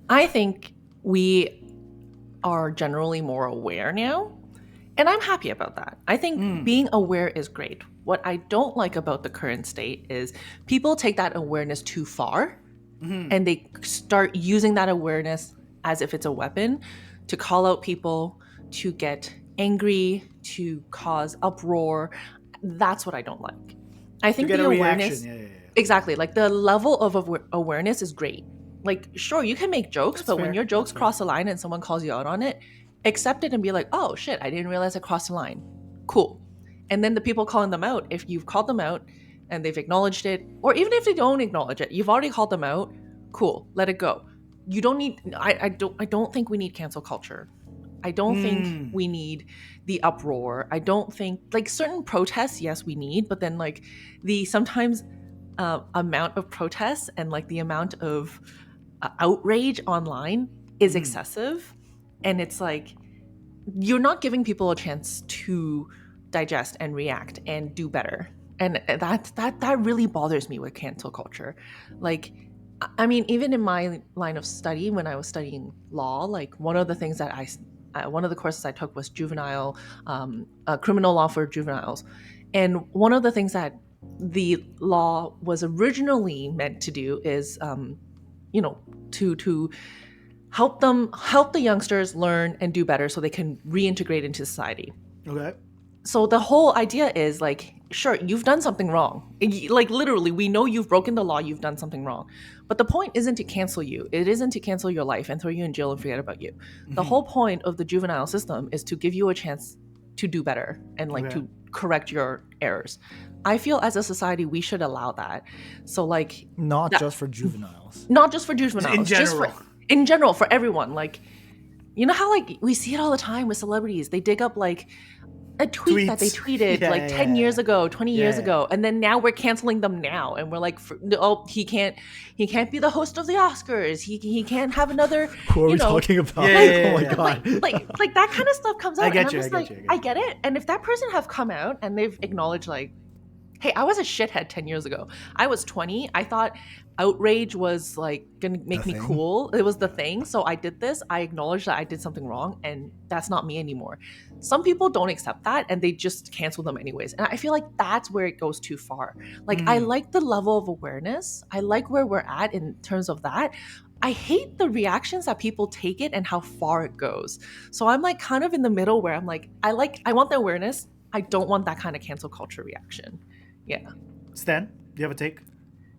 I think we are generally more aware now, and I'm happy about that. I think being aware is great. What I don't like about the current state is people take that awareness too far. And they start using that awareness as if it's a weapon to call out people, to get angry, to cause uproar. That's what I don't like. I think to get the a awareness, reaction. Yeah. exactly, like the level of awareness is great. Like, sure, you can make jokes, That's but fair. when your jokes cross a line and someone calls you out on it, accept it and be like, oh shit, I didn't realize I crossed a line. Cool. And then the people calling them out, if you've called them out and they've acknowledged it, or even if they don't acknowledge it, you've already called them out. Cool, let it go. You don't need. I don't think we need cancel culture. I don't think we need the uproar. I don't think like certain protests. Yes, we need, but then like the sometimes amount of protests and like the amount of outrage online is excessive, and it's like you're not giving people a chance to digest and react and do better. And that really bothers me with cancel culture, like. I mean, even in my line of study, when I was studying law, like one of the things that one of the courses I took was juvenile, criminal law for juveniles. And one of the things that the law was originally meant to do is, to help the youngsters learn and do better so they can reintegrate into society. Okay. So the whole idea is like, sure, you've done something wrong. Like literally, we know you've broken the law, you've done something wrong. But the point isn't to cancel you. It isn't to cancel your life and throw you in jail and forget about you. The whole point of the juvenile system is to give you a chance to do better and like to correct your errors. I feel as a society, we should allow that. So like... Not just for juveniles. Not just for juveniles. In general. In general, for everyone. Like, you know how like we see it all the time with celebrities. They dig up like a tweet that they Tweets. tweeted Yeah, like 10 years ago, 20 years Yeah. ago, and then now we're canceling them now, and we're like, oh, he can't be the host of the Oscars. He can't have another. Who are we talking about? Yeah, Oh my yeah. god. Like that kind of stuff comes out. I get and you, I'm I just get like, you, I get I you. get it. And if that person have come out and they've acknowledged like, hey, I was a shithead 10 years ago. I was 20. I thought outrage was like gonna make me thing. cool. It was the thing. So I did this. I acknowledged that I did something wrong, and that's not me anymore. Some people don't accept that and they just cancel them anyways. And I feel like that's where it goes too far. Like, I like the level of awareness. I like where we're at in terms of that. I hate the reactions that people take it and how far it goes. So I'm like kind of in the middle where I'm like, I want the awareness. I don't want that kind of cancel culture reaction. Yeah. Stan, do you have a take?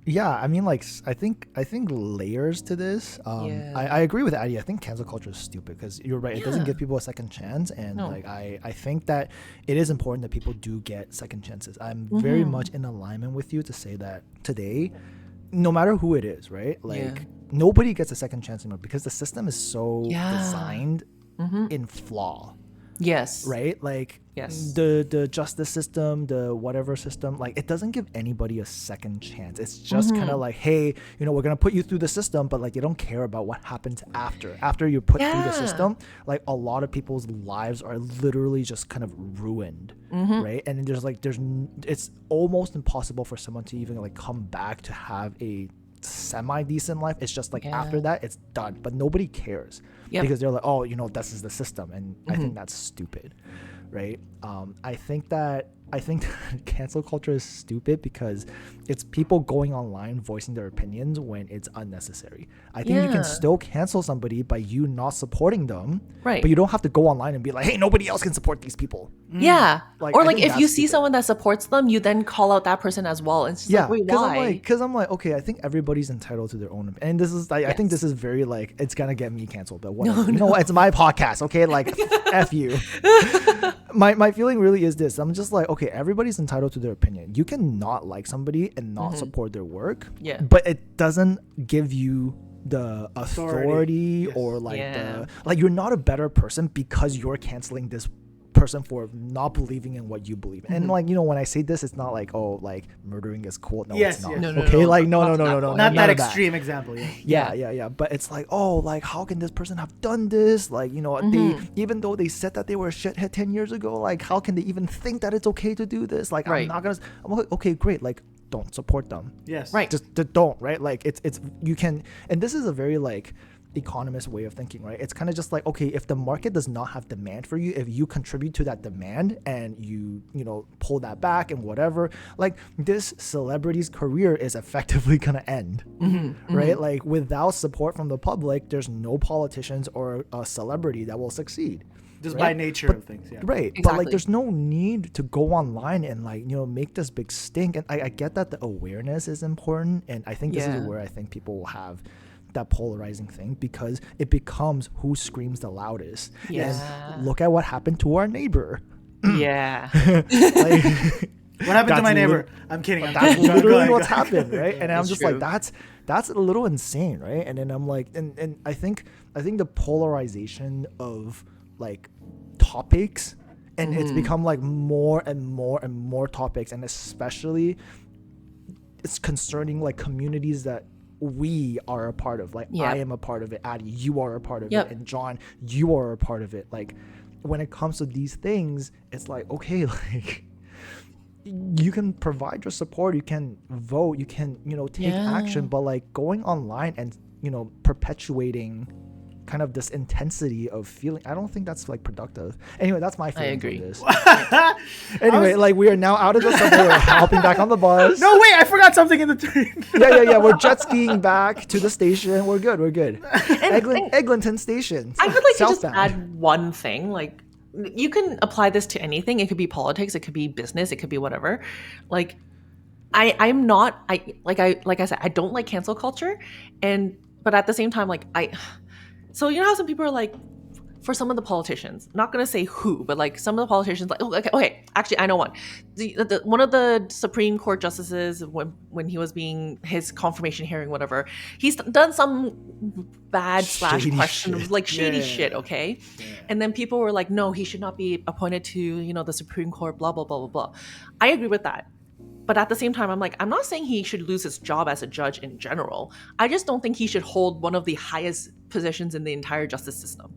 Yeah, I mean, like, I think layers to this. Yeah. I agree with Addie. I think cancel culture is stupid because you're right. It doesn't Yeah. give people a second chance, and No. like I think that it is important that people do get second chances. I'm very much in alignment with you to say that today, no matter who it is, right? Like Yeah. nobody gets a second chance anymore because the system is so Yeah. designed in flaw. Yes. Right? Like Yes. the justice system, the whatever system, like it doesn't give anybody a second chance. It's just kind of like, hey, you know, we're gonna put you through the system, but like you don't care about what happens after you're put through the Yeah. system. Like a lot of people's lives are literally just kind of ruined, right? And then it's almost impossible for someone to even like come back to have a semi-decent life. It's just like after that it's done, but nobody cares because they're like, oh, you know, this is the system, and I think that's stupid, right? I think that cancel culture is stupid because it's people going online voicing their opinions when it's unnecessary. I think you can still cancel somebody by you not supporting them, Right. but you don't have to go online and be like, hey, nobody else can support these people. Yeah. Like, or I like think if you that's see stupid. someone that supports them, you then call out that person as well. And it's just Yeah, like, wait, because why? I'm like, okay, I think everybody's entitled to their own opinion. And this is, I think this is very like, it's gonna get me canceled, but whatever. You know what? It's my podcast, okay? Like, F you. My feeling really is this. I'm just like, okay, everybody's entitled to their opinion. You can not like somebody and not support their work. Yeah. But it doesn't give you the authority Yes. or like Yeah. you're not a better person because you're canceling this person for not believing in what you believe in. And like, you know, when I say this, it's not like, oh, like murdering is cool. No, Yes, it's not. yes. No, no, Okay, no, like no, not to that point. Not none that of extreme example. Yeah. Yeah. But it's like, oh, like how can this person have done this? Like, you know, they even though they said that they were a shithead 10 years ago, like how can they even think that it's okay to do this? Like, Right. I'm like, okay, great. Like, don't support them. Yes. Right. Just don't, right? Like it's you can, and this is a very like economist way of thinking, right? It's kind of just like, okay, if the market does not have demand for you, if you contribute to that demand and you know, pull that back and whatever, like this celebrity's career is effectively gonna end, right? Like without support from the public, there's no politicians or a celebrity that will succeed. Just Right. by nature of things. Yeah. Right. But Exactly. like there's no need to go online and like, you know, make this big stink. And I get that the awareness is important. And I think this is where I think people will have that polarizing thing because it becomes who screams the loudest. Yeah. And look at what happened to our neighbor. Yeah. Like, What happened to That's my neighbor? lit- I'm kidding. that's Go literally ahead, what's go ahead. happened, right? And I'm it's just true. like, that's a little insane, right? And then I'm like, and I think the polarization of like topics, and it's become like more and more and more topics, and especially it's concerning like communities that we are a part of. Like I am a part of it, Addie, you are a part of Yep. it, and John, you are a part of it. Like when it comes to these things, it's like, okay, like you can provide your support, you can vote, you can, you know, take action, but like going online and, you know, perpetuating kind of this intensity of feeling, I don't think that's like productive. Anyway, that's my feeling agree. on this. Anyway, like we are now out of the subway, we're hopping back on the bus. No, wait, I forgot something in the train. Yeah. We're jet skiing back to the station. We're good. Eglinton Station. I would like to just Southbound. add one thing. Like, you can apply this to anything. It could be politics. It could be business. It could be whatever. Like, I'm not. Like I said, I don't like cancel culture, but at the same time, like so you know how some people are like, for some of the politicians, not going to say who, but like some of the politicians, like, oh, okay, actually, I know one. One of the Supreme Court justices, when he was being his confirmation hearing, whatever, he's done some bad Shady / question, shit. like shady Yeah. shit, okay? Yeah. And then people were like, no, he should not be appointed to, you know, the Supreme Court, blah, blah, blah, blah, blah. I agree with that. But at the same time, I'm like, I'm not saying he should lose his job as a judge in general. I just don't think he should hold one of the highest positions in the entire justice system.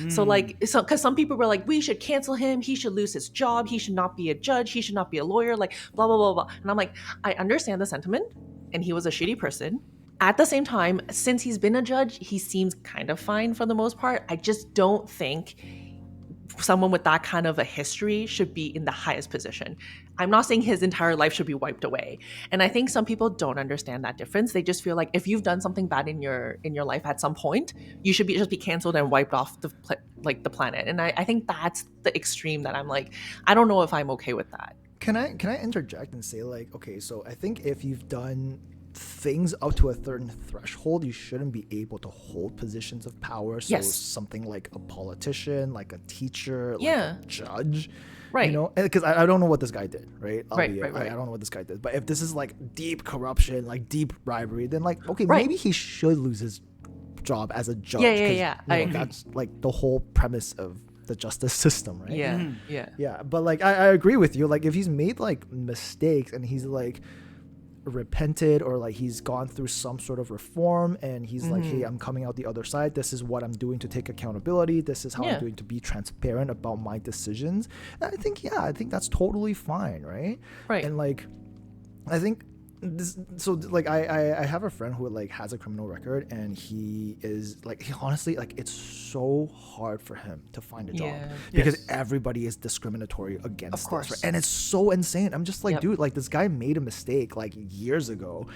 So like, because some people were like, we should cancel him. He should lose his job. He should not be a judge. He should not be a lawyer. Like blah blah blah blah. And I'm like, I understand the sentiment, and he was a shitty person. At the same time, since he's been a judge, he seems kind of fine for the most part. I just don't think someone with that kind of a history should be in the highest position. I'm not saying his entire life should be wiped away. And I think some people don't understand that difference. They just feel like if you've done something bad in your life at some point, you should just be canceled and wiped off the planet. And I think that's the extreme that I'm like, I don't know if I'm okay with that. Can I interject and say, like, okay, so I think if you've done things up to a certain threshold, you shouldn't be able to hold positions of power. So Yes. something like a politician, like a teacher, like Yeah. a judge, Right. you know, because I don't know what this guy did, right? Right. I don't know what this guy did, but if this is like deep corruption, like deep bribery, then like, okay, Right. maybe he should lose his job as a judge. Yeah, 'cause, yeah. you I know, agree. that's like the whole premise of the justice system, right? Yeah. Yeah. Yeah, but like I agree with you. Like if he's made like mistakes and he's like repented, or like he's gone through some sort of reform and he's like, hey, I'm coming out the other side. This is what I'm doing to take accountability. This is how Yeah. I'm doing to be transparent about my decisions. And I think that's totally fine, right? Right. And like, I think this, so like I have a friend who like has a criminal record, and he is like, he honestly, like, it's so hard for him to find a job Yeah. because Yes. everybody is discriminatory against Of course. this, right? And it's so insane. I'm just like, Yep. dude, like this guy made a mistake like years ago.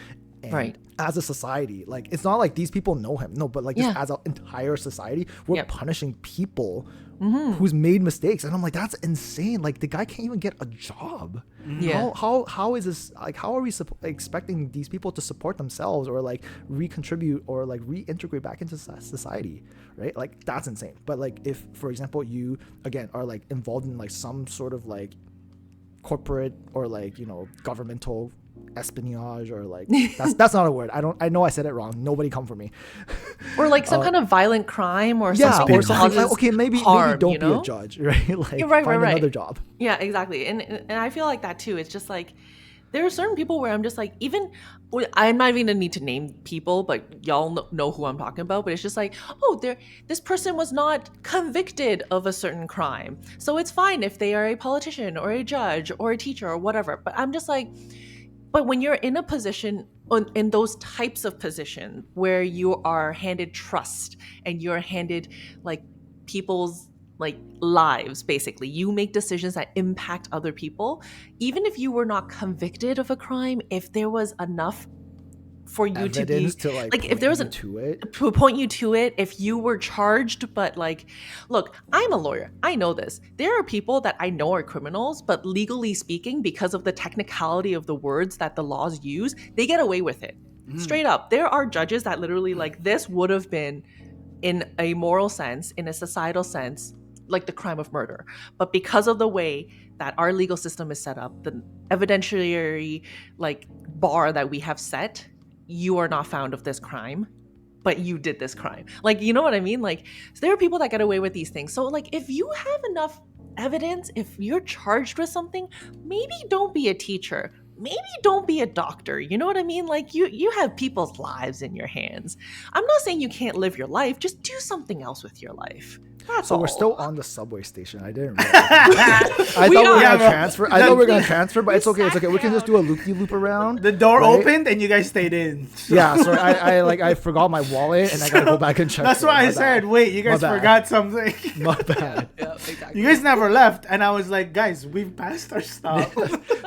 And Right. as a society, like, it's not like these people know him, no, but like just Yeah. as an entire society, we're Yep. punishing people who's made mistakes. And I'm like, that's insane. Like the guy can't even get a job. Yeah. How is this, like, how are we expecting these people to support themselves or like recontribute or like reintegrate back into society, right? Like that's insane. But like if, for example, you again are like involved in like some sort of like corporate or like, you know, governmental espionage, or like that's not a word. I know I said it wrong. Nobody come for me. Or like some kind of violent crime or Yeah, something or that something like, causes okay, maybe harm, don't you be know? a judge, right? Like Right, find right. another job. Yeah, exactly. And I feel like that too. It's just like there are certain people where I'm just like, even I'm not even gonna need to name people, but y'all know who I'm talking about. But it's just like, oh, this person was not convicted of a certain crime, so it's fine if they are a politician or a judge or a teacher or whatever. But I'm just like, but when you're in a position, in those types of position where you are handed trust and you're handed like people's like lives, basically, you make decisions that impact other people. Even if you were not convicted of a crime, if there was enough for you Evidence to be like like, if there was point you to it. to point you to it, if you were charged, but like, look, I'm a lawyer, I know this. There are people that I know are criminals, but legally speaking, because of the technicality of the words that the laws use, they get away with it. Straight up, there are judges that literally like, this would have been, in a moral sense, in a societal sense, like the crime of murder. But because of the way that our legal system is set up, the evidentiary like bar that we have set, you are not found of this crime, but you did this crime. Like, you know what I mean? Like, so there are people that get away with these things. So like, if you have enough evidence, if you're charged with something, maybe don't be a teacher. Maybe don't be a doctor. You know what I mean? Like, you have people's lives in your hands. I'm not saying you can't live your life. Just do something else with your life. That's So all. we're still on the subway station. I didn't realize. I thought we were are. gonna transfer. I thought we were gonna transfer, but it's okay. It's okay. We can just do a loop around. The door right? opened and you guys stayed in. So Yeah. So I forgot my wallet and I gotta go back and check. that's it. why I My said, bad. wait, you guys My bad. forgot something. My bad. Yeah, exactly. You guys never left, and I was like, guys, we've passed our stop.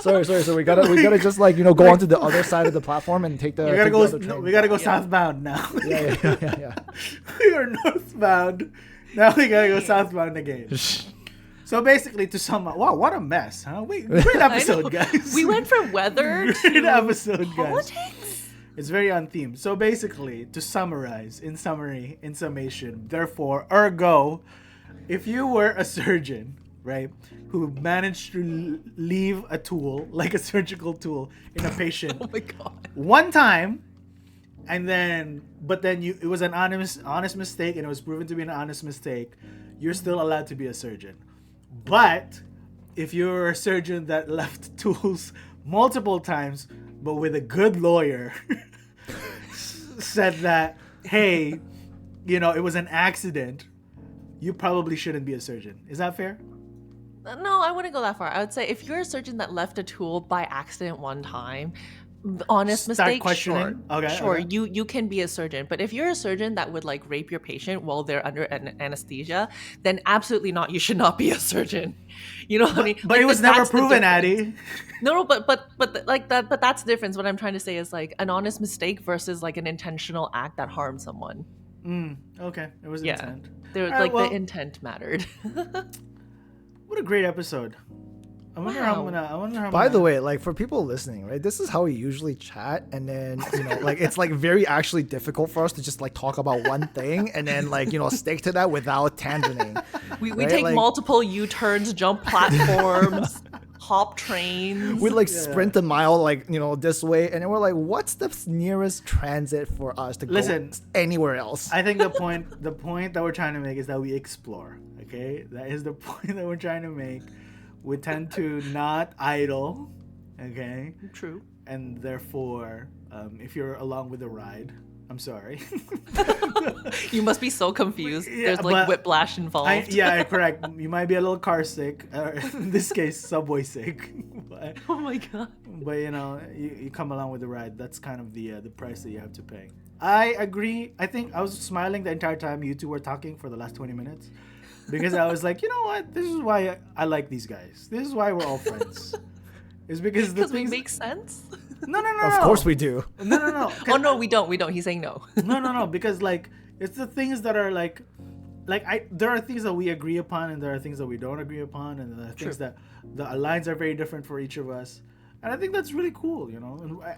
Sorry. So we gotta just like, you know, go onto the other side of the platform and take the. We gotta take go. the other No, train. we gotta go southbound now. Yeah. We are northbound. Now we gotta go southbound again. So basically, to sum up, wow, what a mess, huh? Wait, great I know. episode, guys. We went from weather Great to episode, guys. politics. It's very on theme. So basically, to summarize, in summation, therefore, ergo, if you were a surgeon, right, who managed to leave a tool, like a surgical tool, in a patient Oh my god. one time, and then it was an honest mistake, and it was proven to be an honest mistake, you're still allowed to be a surgeon. But if you're a surgeon that left tools multiple times, but with a good lawyer, said that, hey, it was an accident, you probably shouldn't be a surgeon. Is that fair? No, I wouldn't go that far. I would say if you're a surgeon that left a tool by accident one time, honest Start mistake, questioning. sure. Okay, Sure, okay. you can be a surgeon. But if you're a surgeon that would like rape your patient while they're under anesthesia, then absolutely not. You should not be a surgeon. You know what I mean? But Like, it was never that's the proven, difference. Addie. No, but like that. But that's the difference. What I'm trying to say is like an honest mistake versus like an intentional act that harmed someone. Okay, it was Yeah. intent. There, All right, like well, the intent mattered. What a great episode. I wonder how I'm Wow. gonna. By the way, like for people listening, right? This is how we usually chat, and then like it's like very actually difficult for us to just like talk about one thing and then like stick to that without tangenting. We Right, take like- multiple U-turns, jump platforms, hop trains. We like sprint a mile like this way, and then we're like, what's the nearest transit for us to Listen, go anywhere else? I think the point that we're trying to make is that we explore. Okay, that is the point that we're trying to make. We tend to not idle. Okay, True. and therefore, if you're along with the ride, I'm sorry. You must be so confused. Yeah, There's like but whiplash involved. Correct. You might be a little car sick, or in this case, subway sick. but Oh my god. you come along with the ride. That's kind of the price that you have to pay. I agree. I think I was smiling the entire time you two were talking for the last 20 minutes. Because I was like, you know what? This is why I like these guys. This is why we're all friends. It's because the Because we things. make sense. No. Of course we do. No. Oh no, we don't. We don't. He's saying no. No. Because like it's the things that are like there are things that we agree upon, and there are things that we don't agree upon, and there are things that the lines are very different for each of us. And I think that's really cool,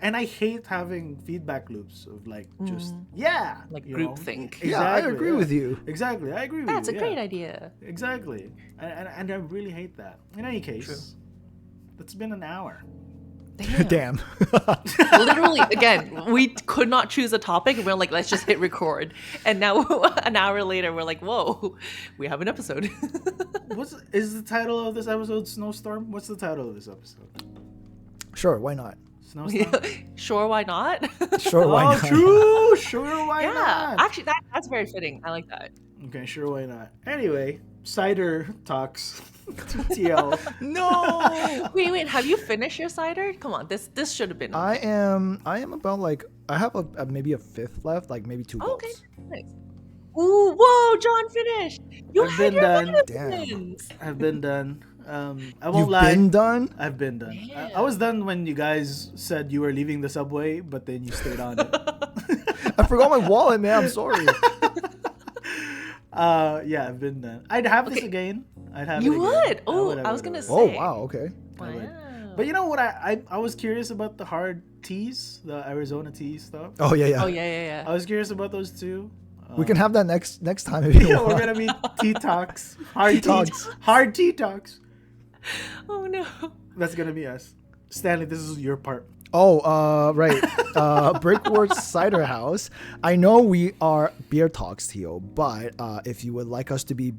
And I hate having feedback loops of like just Like you groupthink. know? Yeah, I agree with you. Exactly, I agree with That's you. a great idea. Exactly, and I really hate that. In any case, it's been an hour. Damn. Damn. Literally, again, we could not choose a topic, and we're like, let's just hit record. And now, an hour later, we're like, whoa, we have an episode. Is the title of this episode Snowstorm? What's the title of this episode? Sure, why not? Snowstorm. Sure, why not? Sure, why not? True. Sure, why Yeah, not? actually, that's very fitting. I like that. Okay, sure, why not? Anyway, Cider talks. TL. No. Wait, have you finished your cider? Come on, this should have been. I am about like I have maybe a fifth left, like maybe two Oh, okay, gulps. nice. Ooh, whoa, John finished. You I've had been your done. vitamins. I've been done. I won't You've lie. been done? I've been done. I Damn. was done when you guys said you were leaving the subway, but then you stayed on it. I forgot my wallet, man. I'm sorry. Yeah, I've been done. I'd have this Okay. again. I'd have You it again. would? Oh, would have I was it gonna again. Oh Say. wow, okay. I would. Wow. But you know what? I was curious about the hard teas, the Arizona tea stuff. Oh yeah. Oh yeah. I was curious about those too. We can have that next time if you Yeah, want. we're gonna be tea talks, hard Tea talks. hard tea talks. Oh no. That's gonna be us. Stanley, this is your part. Oh, right. Brickworks Ciderhouse. I know we are Beer Talks TO, but if you would like us to be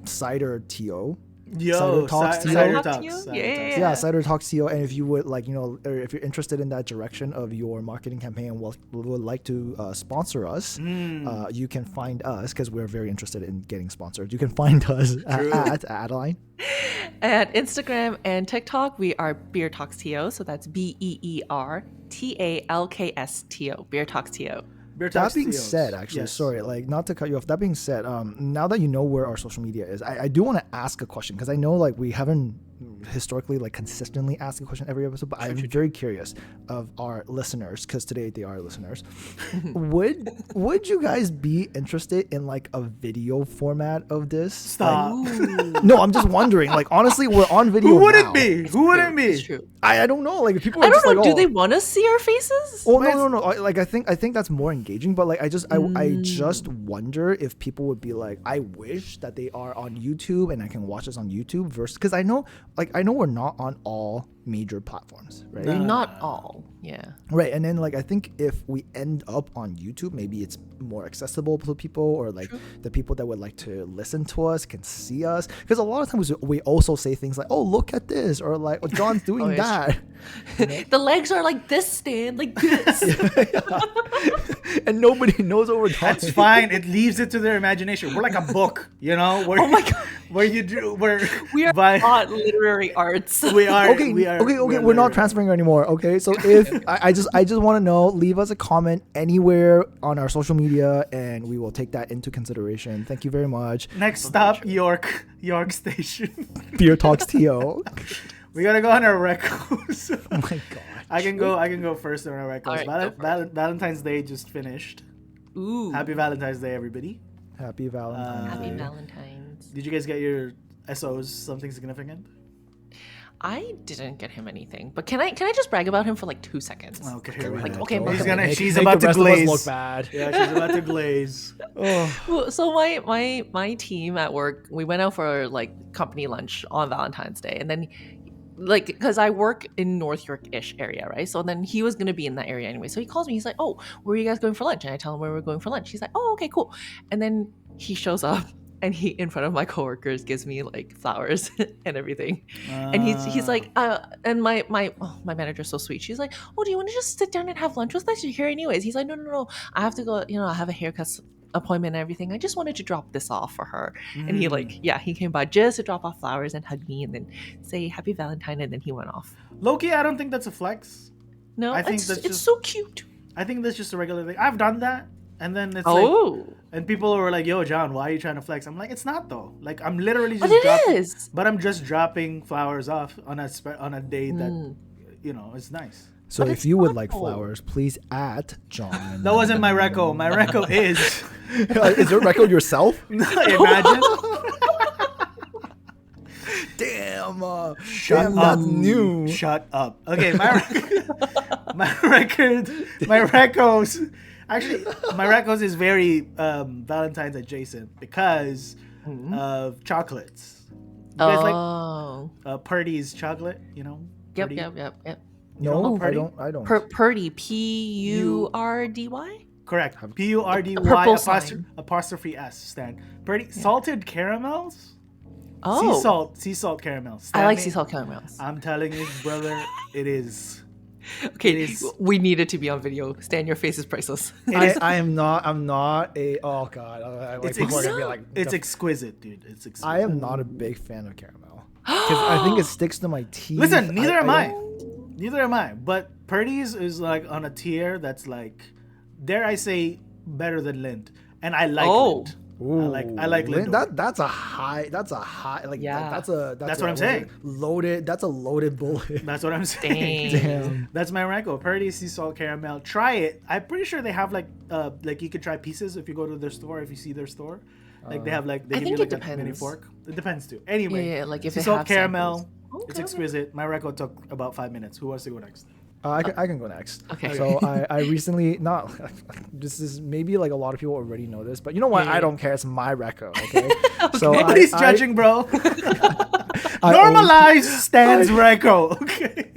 Cider TO, Yo, Cider Talks to you. Cider Talk to talks. you? Cider Yeah. talks. yeah, Cider Talks TO, and if you would like, or if you're interested in that direction of your marketing campaign and would like to sponsor us, you can find us because we're very interested in getting sponsored. You can find us at Adeline. At Instagram and TikTok, we are Beer Talks TO. So that's BEERTALKSTO. Beer Talks TO. Beer That talks being TOs. said, actually, Yes. sorry, like not to cut you off. That being said, now that you know where our social media is, I do want to ask a question because I know like we haven't historically like consistently ask a question every episode, but I'm very curious of our listeners, because today they are listeners. would you guys be interested in like a video format of this? Stop. No, I'm just wondering. Like honestly, we're on video. Who would now. it be? Who would it It's be? true. I don't know. Like people are I don't just know. like, Do oh. they want to see our faces? Oh no. Like I think that's more engaging. But like I just wonder if people would be like, I wish that they are on YouTube and I can watch this on YouTube versus, because I know we're not on all major platforms, right? Not all. Yeah. Right. And then like I think if we end up on YouTube, maybe it's more accessible to people, or like the people that would like to listen to us can see us, because a lot of times we also say things like, oh, look at this, or like, oh, John's doing that. The legs are like this, Stan, like this. And nobody knows what we're talking. That's fine. It leaves it to their imagination. We're like a book, you know. Where, Oh my God. Where you do where We are not literary arts. we are Okay, we're not transferring anymore. Okay, so if I just want to know, leave us a comment anywhere on our social media, and we will take that into consideration. Thank you very much. Next stop, York Station. Beer Talks TO. We gotta go on our records. Oh my god. I can go first on our records. All right, go Valentine's Day just finished. Ooh. Happy Valentine's Day, everybody. Happy Valentine's Happy Day. Valentine's. Did you guys get your SOs something significant? I didn't get him anything, but can I just brag about him for like 2 seconds? Okay, here we Like, go. okay, She's Make about the to rest of us glaze. look bad. Yeah, she's about to glaze. Well, so my team at work, we went out for like company lunch on Valentine's Day, and then like because I work in North York-ish area, right? So then he was gonna be in that area anyway. So he calls me. He's like, "Oh, where are you guys going for lunch?" And I tell him where we're going for lunch. He's like, "Oh, okay, cool." And then he shows up, and he in front of my coworkers gives me like flowers and everything. And he's like, and my manager's so sweet. She's like, "Oh, do you want to just sit down and have lunch with us? You're here anyways." He's like, No. I have to go. I have a haircut appointment and everything. I just wanted to drop this off for her." And he he came by just to drop off flowers and hug me and then say Happy Valentine, and then he went off. Loki, I don't think that's a flex. No, I think it's that's just- so cute. I think that's just a regular thing. I've done that, and then it's Oh, like, and people were like, "Yo, John, why are you trying to flex?" I'm like, "It's not though. Like, I'm literally but just it dropping, is. but I'm just dropping flowers off on a day that, it's nice." So But if it's you would like thoughtful. flowers, please at John. That wasn't my reco. My reco is Is your record yourself? imagine. Damn. Shut damn, up. that's new. Shut up. Okay, my recos. Actually, my recos is very Valentine's adjacent because of chocolates. You guys like Purdy's chocolate? You know. Yep, Purdy? yep. No, Purdy? I don't. Purdy, Purdy. Correct. The Purdy purple sign. apostrophe S stand. Purdy salted caramels. Oh, Sea salt caramels. I like Stanley, sea salt caramels. I'm telling you, brother, it is. Okay, it is- we need it to be on video. Stan, your face is priceless. I'm not a. Oh god. It's people are gonna be like. It's exquisite, dude. It's exquisite. I am not a big fan of caramel because I think it sticks to my teeth. Listen, neither am I. don't- Neither am I. But Purdy's is like on a tier that's like, dare I say, better than Lindt, and I like Lindt. I like Lint. Lindt. That's a high. Like Yeah. that's what I'm saying. Loaded. That's a loaded bullet. That's what I'm saying. Damn. That's my reco. Purdy's sea salt caramel. Try it. I'm pretty sure they have like you could try pieces if you go to their store, if you see their store. Like they have like they I give think you it like a mini depends. fork. It depends too. Anyway, Yeah, like if sea they salt have caramel. samples. It's Okay. exquisite. My reco took about 5 minutes. Who wants to go next? I can go next. Okay. So I recently this is maybe like a lot of people already know this, but you know what? Yeah. I don't care. It's my record. Okay. So Nobody's judging, bro. Normalize Stan's reco. Okay.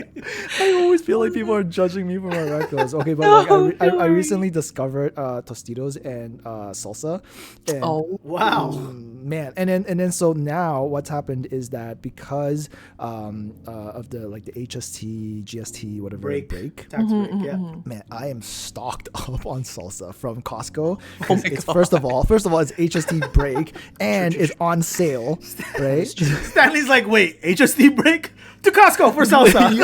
I always feel like people are judging me for my records. Okay, but like I recently discovered Tostitos and salsa. And Oh, Wow. man, and then so now what's happened is that because of the like the HST, GST, whatever Break. break, Tax break. Yeah. man, I am stocked up on salsa from Costco. Oh It's first of all, it's HST break and it's on sale, right? Stanley's like, wait, HST break to Costco for salsa.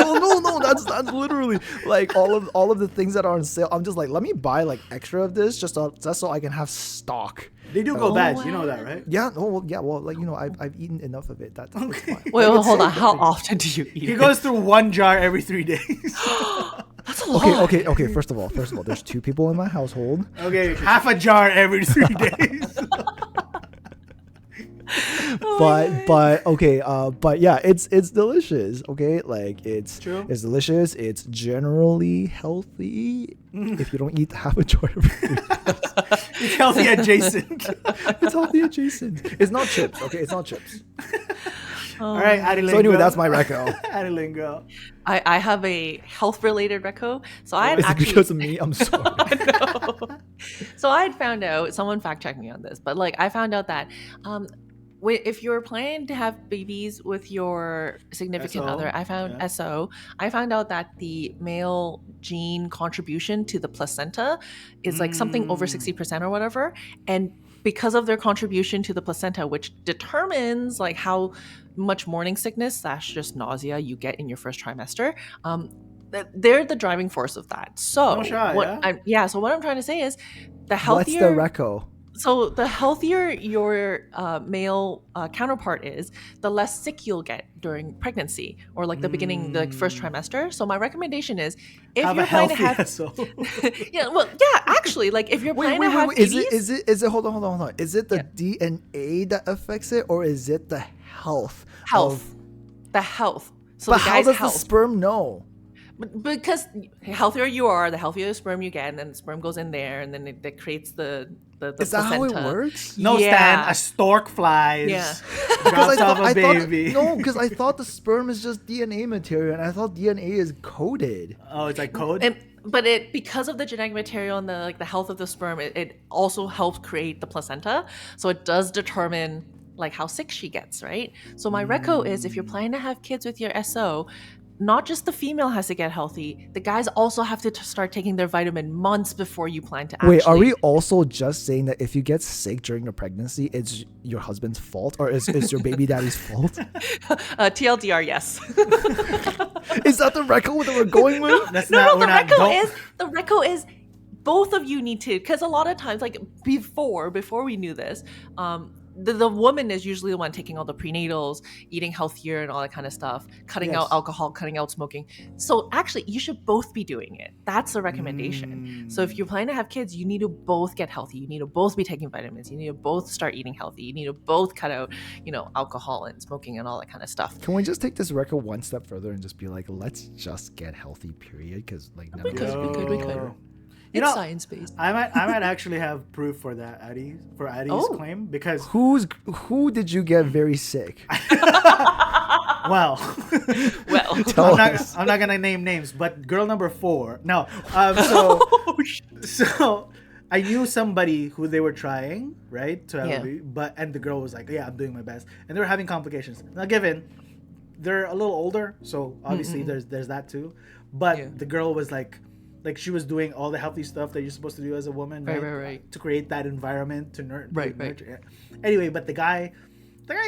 no, that's literally like all of the things that are on sale. I'm just like, let me buy like extra of this just so I can have stock. They do go Oh, bad. You know that, right? Yeah, no, well, yeah, well, like, I've eaten enough of it. That's fine. Wait, hold on. How often do you eat He it? goes through one jar every 3 days. That's a lot. Okay. First of all, there's 2 people in my household. Okay, half a jar every 3 days. But yeah, it's delicious. Okay, like it's True. it's delicious. It's generally healthy if you don't eat half a jar every 3 days. It's healthy adjacent. It's healthy adjacent. It's not chips. Okay, it's not chips. All right, Adelingo. So anyway, that's my reco. Adelingo. I have a health related reco. So I had Is it actually because of me? I'm sorry. No. So I had found out, someone fact checked me on this, but like I found out that if you're planning to have babies with your significant SO, other, I found yeah. SO, I found out that the male gene contribution to the placenta is like something over 60% or whatever. And because of their contribution to the placenta, which determines like how much morning sickness / just nausea you get in your first trimester, they're the driving force of that. So No shot, yeah? So what I'm trying to say is the What's healthier the reco? So the healthier your male counterpart is, the less sick you'll get during pregnancy or like the beginning, the first trimester. So my recommendation is, if Have you're a planning healthy to have, SO. actually, like if you're planning to have Wait. babies, Is it? Hold on. Is it the DNA that affects it, or is it the health? the health. So But the how guy's does health. the sperm know? Because healthier you are, the healthier the sperm you get, and then the sperm goes in there, and then it creates the Is that how it placenta. works? No, Yeah. Stan, a stork flies. Yeah. Drops off a baby. Because I thought the sperm is just DNA material, and I thought DNA is coded. Oh, it's like code? But because of the genetic material and the health of the sperm, it also helps create the placenta. So it does determine like how sick she gets, right? So my reco is, if you're planning to have kids with your SO, not just the female has to get healthy, the guys also have to start taking their vitamin months before you plan to actually. Wait, are we also just saying that if you get sick during the pregnancy, it's your husband's fault, or is your baby daddy's fault? TLDR, yes. Is that the record that we're going with? That's not, we're not, don't. The reco is both of you need to, because a lot of times, like before we knew this, the woman is usually the one taking all the prenatals, eating healthier and all that kind of stuff, cutting out alcohol, cutting out smoking. So actually, you should both be doing it. That's the recommendation. So if you're planning to have kids, you need to both get healthy. You need to both be taking vitamins. You need to both start eating healthy. You need to both cut out, alcohol and smoking and all that kind of stuff. Can we just take this record one step further and just be like, let's just get healthy, period? Because like none We of us could. You It's know, science-based. I might actually have proof for that, Addie's claim, because Who did you get very sick? well, Tell I'm us. not gonna name names, but girl number 4. No, so I knew somebody who they were trying, right, to have a baby, and the girl was like, yeah, I'm doing my best, and they were having complications. Now, given they're a little older, so obviously there's that too, but the girl was like she was doing all the healthy stuff that you're supposed to do as a woman, right. to create that environment to nurture. Right. Anyway, but the guy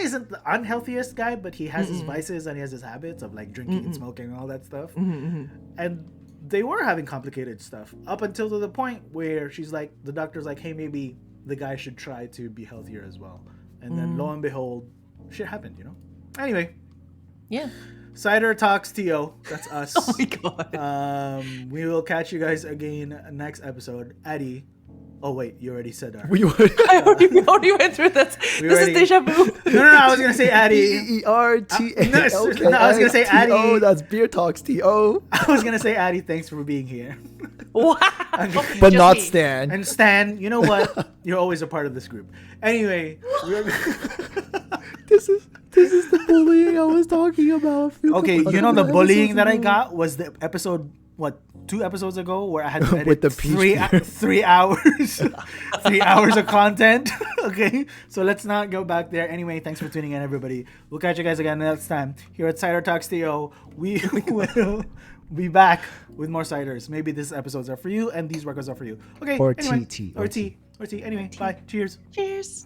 isn't the unhealthiest guy, but he has his vices and he has his habits of like drinking and smoking and all that stuff. And they were having complicated stuff up until to the point where the doctor's like, hey, maybe the guy should try to be healthier as well. And then lo and behold, shit happened, Anyway. Yeah. Cider Talks TO. That's us. Oh my god. We will catch you guys again next episode. Addie. Oh wait, you already said that. We I already went through this. This is deja vu. No, I was gonna say Addie. EERTA. No, I was gonna say Addie. Oh, that's Beer Talks TO. I was gonna say Addie. Thanks for being here. Wow. But Just not me. Stan. And Stan, you know what? You're always a part of this group. Anyway, This is the bullying I was talking about. okay. You know the bullying that I got was the episode 2 episodes ago where I had to edit With the peach 3 hours, 3 hours of content. Okay, so let's not go back there. Anyway, thanks for tuning in, everybody. We'll catch you guys again next time here at Cider Talks TO. We will be back with more ciders. Maybe these episodes are for you and these records are for you. Okay, Or anyway, TT. or T. Anyway, bye. Cheers. Cheers.